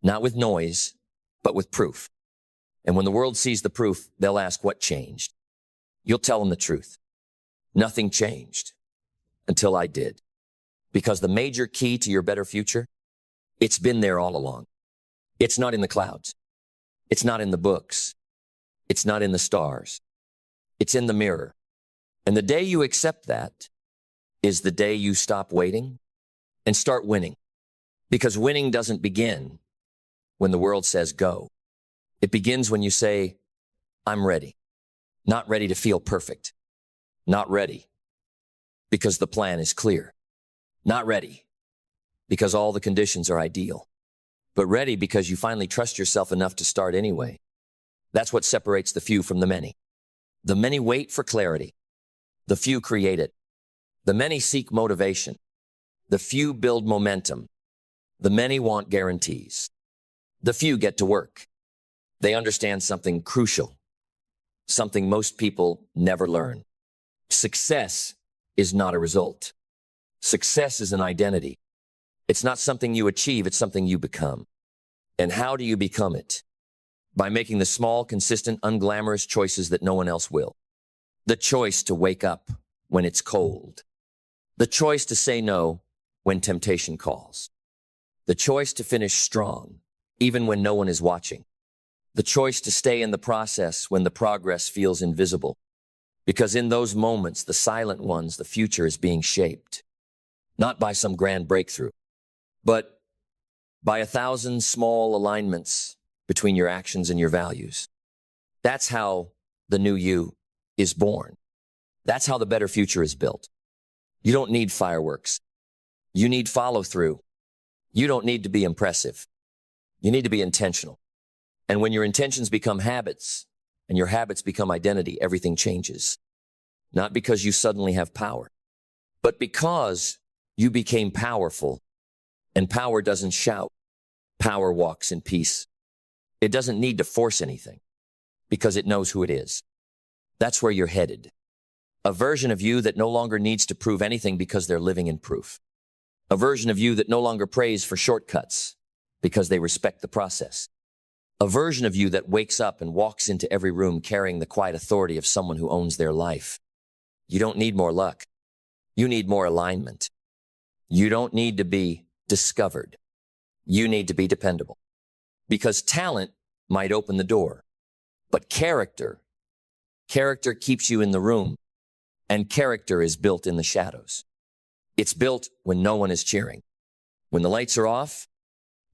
Not with noise, but with proof. And when the world sees the proof, they'll ask what changed. You'll tell them the truth. Nothing changed until I did. Because the major key to your better future, it's been there all along. It's not in the clouds. It's not in the books. It's not in the stars. It's in the mirror. And the day you accept that is the day you stop waiting and start winning. Because winning doesn't begin when the world says go. It begins when you say, I'm ready. Not ready to feel perfect. Not ready because the plan is clear. Not ready because all the conditions are ideal. But ready because you finally trust yourself enough to start anyway. That's what separates the few from the many. The many wait for clarity. The few create it. The many seek motivation. The few build momentum. The many want guarantees. The few get to work. They understand something crucial, something most people never learn. Success is not a result. Success is an identity. It's not something you achieve, it's something you become. And how do you become it? By making the small, consistent, unglamorous choices that no one else will. The choice to wake up when it's cold. The choice to say no when temptation calls. The choice to finish strong, even when no one is watching. The choice to stay in the process when the progress feels invisible. Because in those moments, the silent ones, the future is being shaped. Not by some grand breakthrough, but by 1,000 small alignments between your actions and your values. That's how the new you is born. That's how the better future is built. You don't need fireworks. You need follow-through. You don't need to be impressive. You need to be intentional. And when your intentions become habits and your habits become identity, everything changes. Not because you suddenly have power, but because you became powerful. And power doesn't shout. Power walks in peace. It doesn't need to force anything because it knows who it is. That's where you're headed. A version of you that no longer needs to prove anything because they're living in proof. A version of you that no longer prays for shortcuts because they respect the process. A version of you that wakes up and walks into every room carrying the quiet authority of someone who owns their life. You don't need more luck. You need more alignment. You don't need to be discovered. You need to be dependable. Because talent might open the door, but character keeps you in the room, and character is built in the shadows. It's built when no one is cheering. When the lights are off,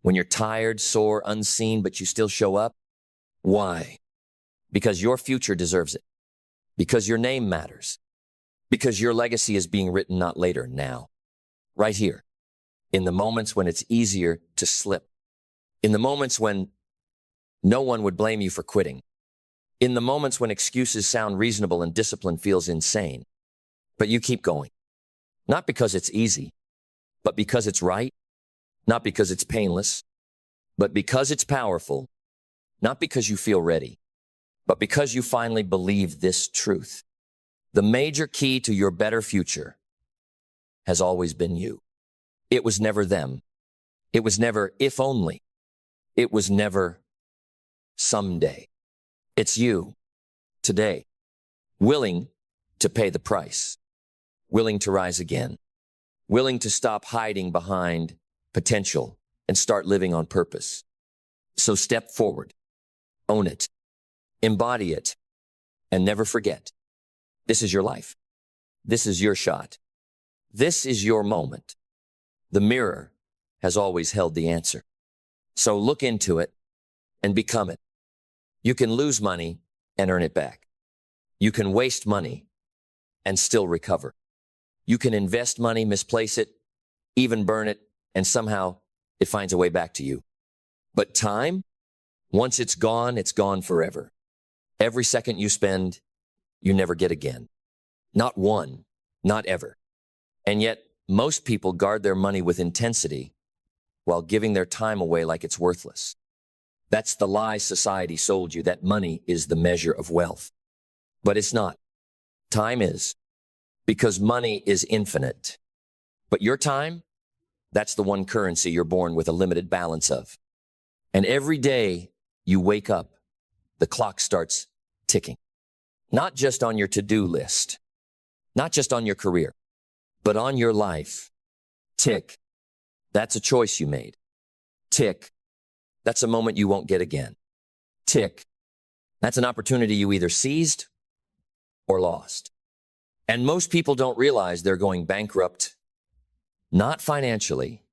when you're tired, sore, unseen, but you still show up. Why? Because your future deserves it. Because your name matters. Because your legacy is being written not later, now. Right here. In the moments when it's easier to slip. In the moments when no one would blame you for quitting. In the moments when excuses sound reasonable and discipline feels insane. But you keep going. Not because it's easy, but because it's right. Not because it's painless, but because it's powerful. Not because you feel ready, but because you finally believe this truth. The major key to your better future has always been you. It was never them. It was never if only. It was never someday. It's you today, willing to pay the price, willing to rise again, willing to stop hiding behind potential and start living on purpose. So step forward, own it, embody it, and never forget. This is your life. This is your shot. This is your moment. The mirror has always held the answer. So look into it and become it. You can lose money and earn it back. You can waste money and still recover. You can invest money, misplace it, even burn it, and somehow it finds a way back to you. But time, once it's gone forever. Every second you spend, you never get again. Not one, not ever. And yet, most people guard their money with intensity while giving their time away like it's worthless. That's the lie society sold you, that money is the measure of wealth. But it's not. Time is. Because money is infinite. But your time, that's the one currency you're born with a limited balance of. And every day you wake up, the clock starts ticking. Not just on your to-do list, not just on your career, but on your life. Tick. That's a choice you made. Tick. That's a moment you won't get again. Tick. That's an opportunity you either seized or lost. And most people don't realize they're going bankrupt, not financially,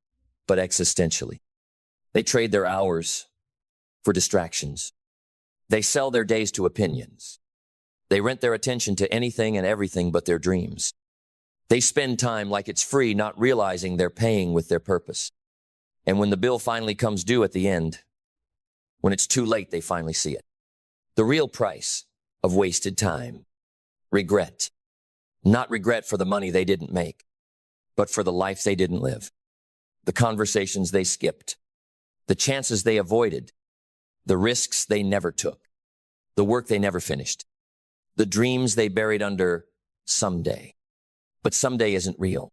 but existentially. They trade their hours for distractions. They sell their days to opinions. They rent their attention to anything and everything but their dreams. They spend time like it's free, not realizing they're paying with their purpose. And when the bill finally comes due at the end, when it's too late, they finally see it. The real price of wasted time. Regret. Not regret for the money they didn't make, but for the life they didn't live. The conversations they skipped. The chances they avoided. The risks they never took. The work they never finished. The dreams they buried under someday. But someday isn't real.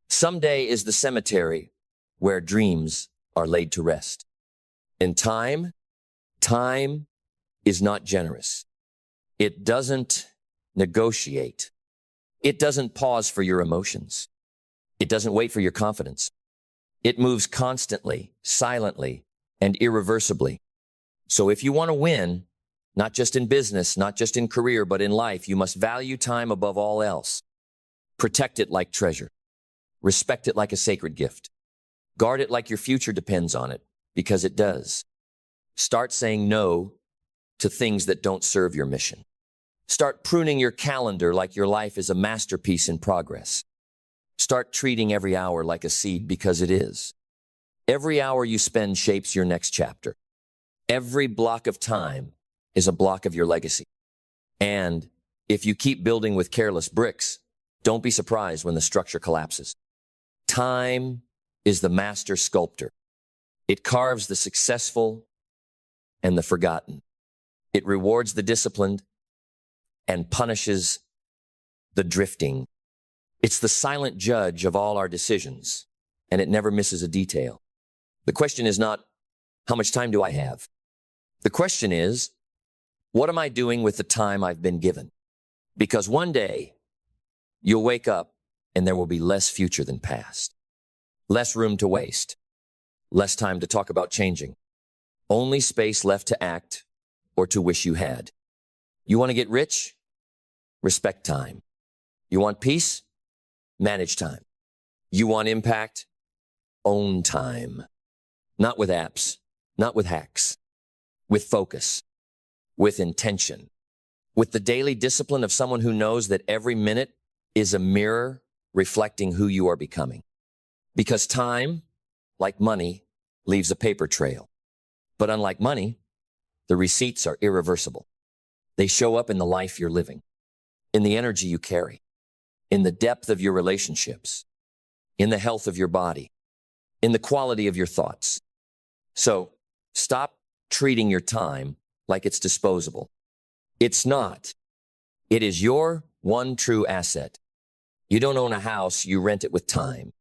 Someday is the cemetery where dreams are laid to rest. And time is not generous. It doesn't negotiate. It doesn't pause for your emotions. It doesn't wait for your confidence. It moves constantly, silently, and irreversibly. So if you want to win, not just in business, not just in career, but in life, you must value time above all else. Protect it like treasure. Respect it like a sacred gift. Guard it like your future depends on it, because it does. Start saying no to things that don't serve your mission. Start pruning your calendar like your life is a masterpiece in progress. Start treating every hour like a seed, because it is. Every hour you spend shapes your next chapter. Every block of time is a block of your legacy. And if you keep building with careless bricks, don't be surprised when the structure collapses. Time is the master sculptor. It carves the successful and the forgotten. It rewards the disciplined and punishes the drifting. It's the silent judge of all our decisions, and it never misses a detail. The question is not, how much time do I have? The question is, what am I doing with the time I've been given? Because one day, you'll wake up and there will be less future than past. Less room to waste. Less time to talk about changing. Only space left to act or to wish you had. You want to get rich? Respect time. You want peace? Manage time. You want impact? Own time. Not with apps, not with hacks, with focus, with intention, with the daily discipline of someone who knows that every minute is a mirror reflecting who you are becoming. Because time, like money, leaves a paper trail. But unlike money, the receipts are irreversible. They show up in the life you're living, in the energy you carry, in the depth of your relationships, in the health of your body, in the quality of your thoughts. So stop treating your time like it's disposable. It's not. It is your one true asset. You don't own a house, you rent it with time.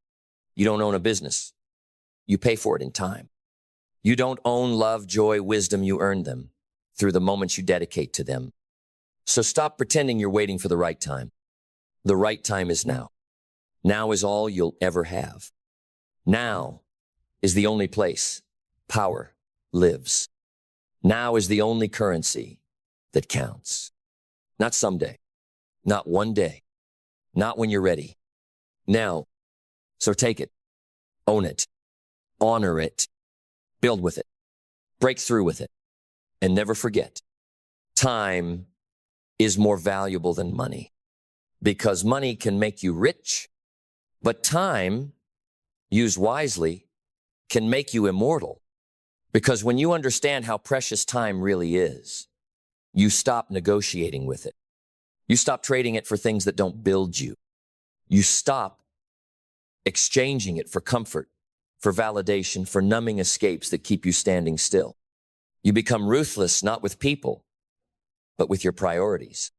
You don't own a business. You pay for it in time. You don't own love, joy, wisdom, you earn them through the moments you dedicate to them. So stop pretending you're waiting for the right time. The right time is now. Now is all you'll ever have. Now is the only place power lives. Now is the only currency that counts. Not someday, not one day, not when you're ready. Now, so take it, own it, honor it, build with it, break through with it, and never forget, time is more valuable than money, because money can make you rich, but time, used wisely, can make you immortal. Because when you understand how precious time really is, you stop negotiating with it. You stop trading it for things that don't build you. You stop exchanging it for comfort, for validation, for numbing escapes that keep you standing still. You become ruthless, not with people, but with your priorities.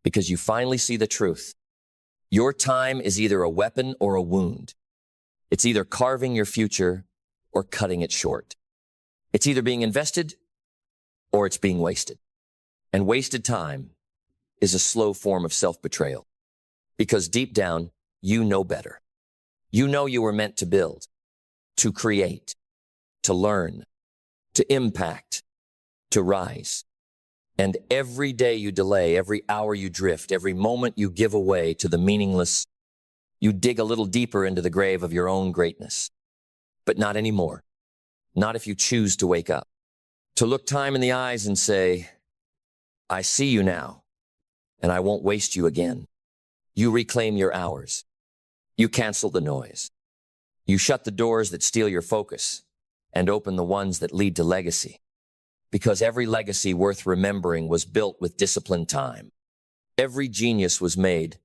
Because you finally see the truth. Your time is either a weapon or a wound. It's either carving your future or cutting it short. It's either being invested or it's being wasted. And wasted time is a slow form of self-betrayal. Because deep down, you know better. You know you were meant to build, to create, to learn, to impact, to rise. And every day you delay, every hour you drift, every moment you give away to the meaningless, you dig a little deeper into the grave of your own greatness. But not anymore. Not if you choose to wake up, to look time in the eyes and say, I see you now, and I won't waste you again. You reclaim your hours. You cancel the noise. You shut the doors that steal your focus and open the ones that lead to legacy. Because every legacy worth remembering was built with disciplined time. Every genius was made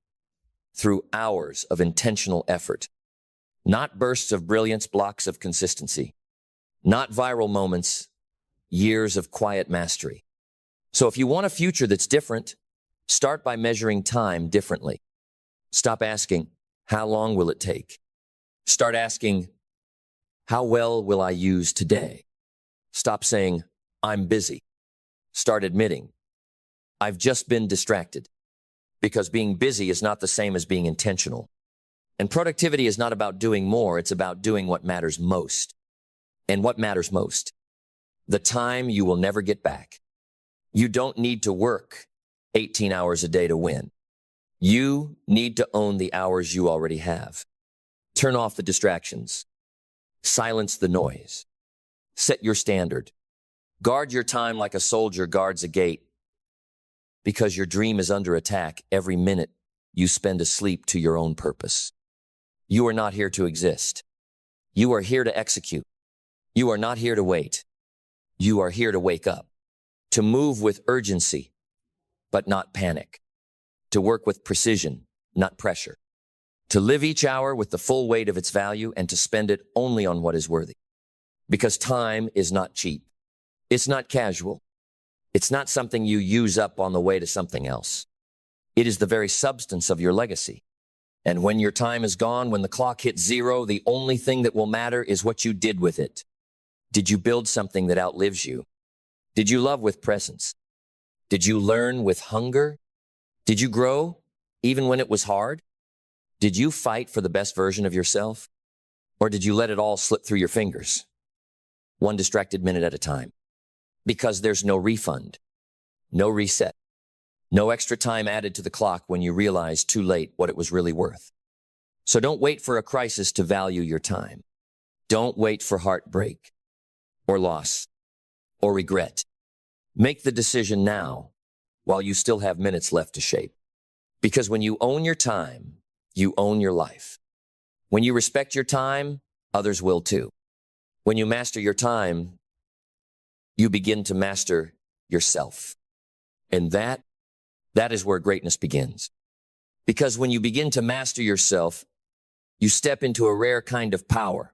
through hours of intentional effort, not bursts of brilliance, blocks of consistency. Not viral moments, years of quiet mastery. So if you want a future that's different, start by measuring time differently. Stop asking, how long will it take? Start asking, how well will I use today? Stop saying, I'm busy. Start admitting, I've just been distracted. Because being busy is not the same as being intentional. And productivity is not about doing more, it's about doing what matters most. And what matters most? The time you will never get back. You don't need to work 18 hours a day to win. You need to own the hours you already have. Turn off the distractions. Silence the noise. Set your standard. Guard your time like a soldier guards a gate. Because your dream is under attack every minute you spend asleep to your own purpose. You are not here to exist. You are here to execute. You are not here to wait. You are here to wake up, to move with urgency, but not panic, to work with precision, not pressure, to live each hour with the full weight of its value and to spend it only on what is worthy. Because time is not cheap. It's not casual. It's not something you use up on the way to something else. It is the very substance of your legacy. And when your time is gone, when the clock hits zero, the only thing that will matter is what you did with it. Did you build something that outlives you? Did you love with presence? Did you learn with hunger? Did you grow even when it was hard? Did you fight for the best version of yourself? Or did you let it all slip through your fingers? One distracted minute at a time. Because there's no refund, no reset, no extra time added to the clock when you realize too late what it was really worth. So don't wait for a crisis to value your time. Don't wait for heartbreak or loss or regret. Make the decision now while you still have minutes left to shape. Because when you own your time, you own your life. When you respect your time, others will too. When you master your time, you begin to master yourself. And that is where greatness begins. Because when you begin to master yourself, you step into a rare kind of power.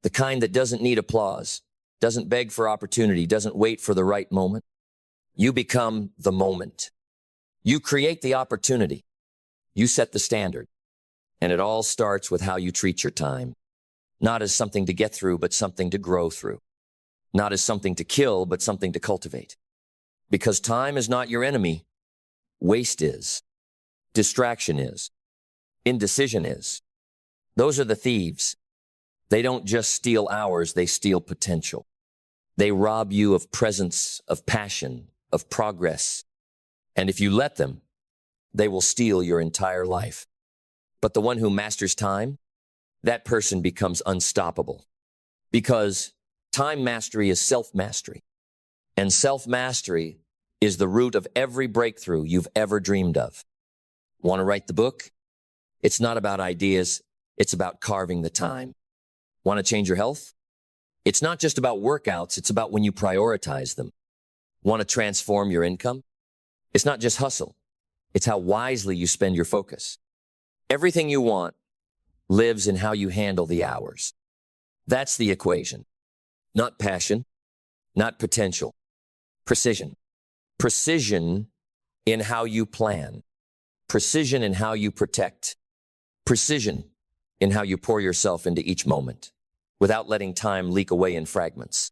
The kind that doesn't need applause, doesn't beg for opportunity, doesn't wait for the right moment. You become the moment. You create the opportunity. You set the standard. And it all starts with how you treat your time. Not as something to get through, but something to grow through. Not as something to kill, but something to cultivate. Because time is not your enemy. Waste is. Distraction is. Indecision is. Those are the thieves. They don't just steal hours, they steal potential. They rob you of presence, of passion, of progress. And if you let them, they will steal your entire life. But the one who masters time, that person becomes unstoppable. Because time mastery is self-mastery. And self-mastery is the root of every breakthrough you've ever dreamed of. Want to write the book? It's not about ideas, it's about carving the time. Want to change your health? It's not just about workouts, it's about when you prioritize them. Want to transform your income? It's not just hustle, it's how wisely you spend your focus. Everything you want lives in how you handle the hours. That's the equation. Not passion, not potential. Precision. Precision in how you plan. Precision in how you protect. Precision in how you pour yourself into each moment without letting time leak away in fragments.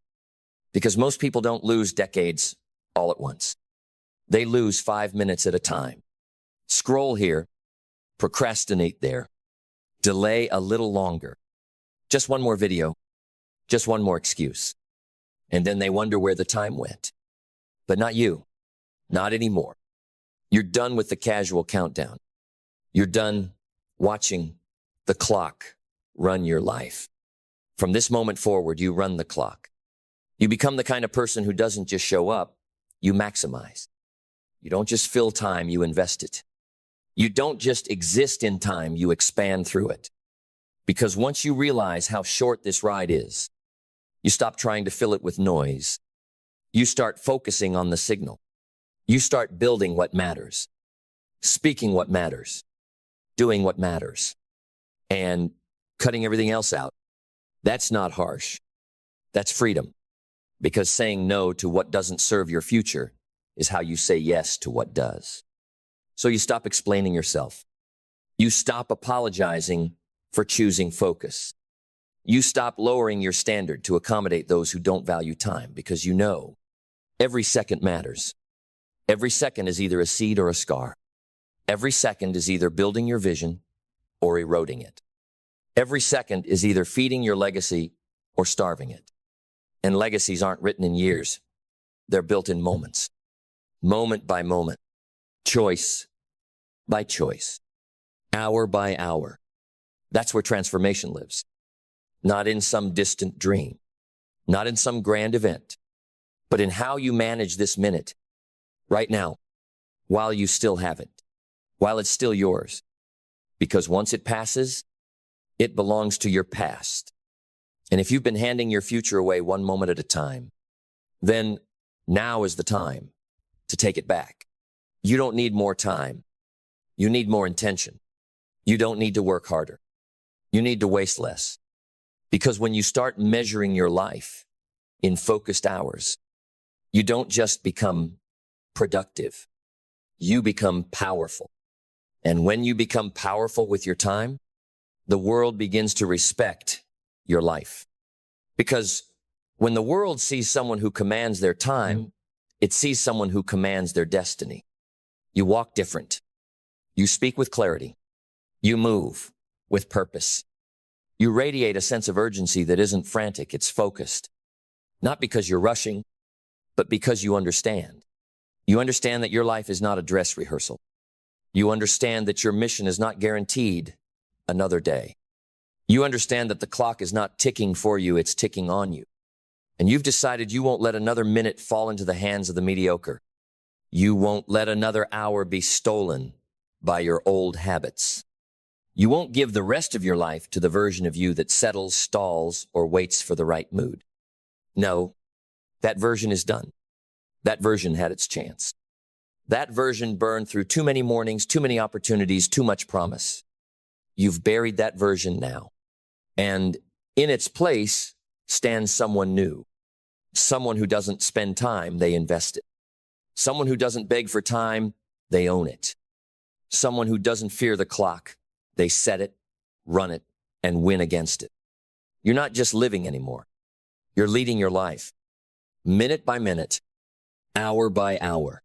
Because most people don't lose decades all at once. They lose 5 minutes at a time. Scroll here, procrastinate there, delay a little longer. Just one more video, just one more excuse. And then they wonder where the time went. But not you, not anymore. You're done with the casual countdown. You're done watching the clock run your life. From this moment forward, you run the clock. You become the kind of person who doesn't just show up, you maximize. You don't just fill time, you invest it. You don't just exist in time, you expand through it. Because once you realize how short this ride is, you stop trying to fill it with noise. You start focusing on the signal. You start building what matters, speaking what matters, doing what matters, and cutting everything else out. That's not harsh. That's freedom. Because saying no to what doesn't serve your future is how you say yes to what does. So you stop explaining yourself. You stop apologizing for choosing focus. You stop lowering your standard to accommodate those who don't value time because you know every second matters. Every second is either a seed or a scar. Every second is either building your vision or eroding it. Every second is either feeding your legacy or starving it. And legacies aren't written in years. They're built in moments. Moment by moment. Choice by choice. Hour by hour. That's where transformation lives. Not in some distant dream. Not in some grand event. But in how you manage this minute. Right now. While you still have it. While it's still yours. Because once it passes, it belongs to your past. And if you've been handing your future away one moment at a time, then now is the time to take it back. You don't need more time. You need more intention. You don't need to work harder. You need to waste less. Because when you start measuring your life in focused hours, you don't just become productive, you become powerful. And when you become powerful with your time, the world begins to respect your life. Because when the world sees someone who commands their time, it sees someone who commands their destiny. You walk different. You speak with clarity. You move with purpose. You radiate a sense of urgency that isn't frantic, it's focused. Not because you're rushing, but because you understand. You understand that your life is not a dress rehearsal. You understand that your mission is not guaranteed another day. You understand that the clock is not ticking for you, it's ticking on you. And you've decided you won't let another minute fall into the hands of the mediocre. You won't let another hour be stolen by your old habits. You won't give the rest of your life to the version of you that settles, stalls, or waits for the right mood. No, that version is done. That version had its chance. That version burned through too many mornings, too many opportunities, too much promise. You've buried that version now. And in its place stands someone new. Someone who doesn't spend time, they invest it. Someone who doesn't beg for time, they own it. Someone who doesn't fear the clock, they set it, run it, and win against it. You're not just living anymore. You're leading your life. Minute by minute, hour by hour,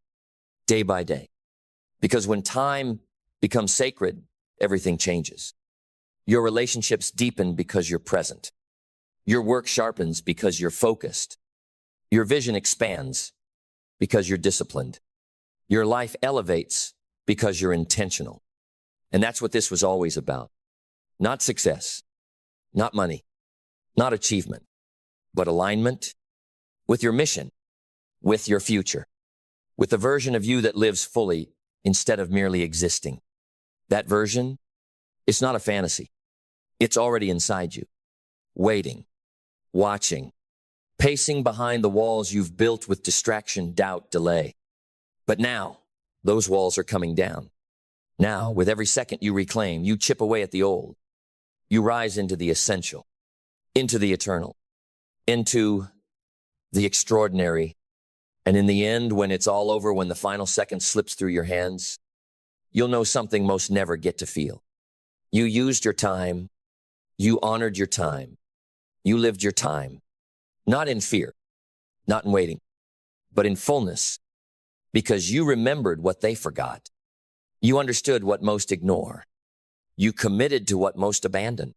day by day. Because when time becomes sacred, everything changes. Your relationships deepen because you're present. Your work sharpens because you're focused. Your vision expands because you're disciplined. Your life elevates because you're intentional. And that's what this was always about. Not success, not money, not achievement, but alignment with your mission, with your future, with the version of you that lives fully instead of merely existing. That version, it's not a fantasy. It's already inside you, waiting, watching, pacing behind the walls you've built with distraction, doubt, delay. But now, those walls are coming down. Now, with every second you reclaim, you chip away at the old. You rise into the essential, into the eternal, into the extraordinary. And in the end, when it's all over, when the final second slips through your hands, you'll know something most never get to feel. You used your time. You honored your time. You lived your time, not in fear, not in waiting, but in fullness, because you remembered what they forgot. You understood what most ignore. You committed to what most abandon.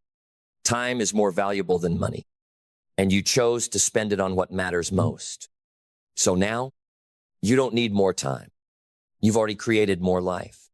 Time is more valuable than money, and you chose to spend it on what matters most. So now, you don't need more time. You've already created more life.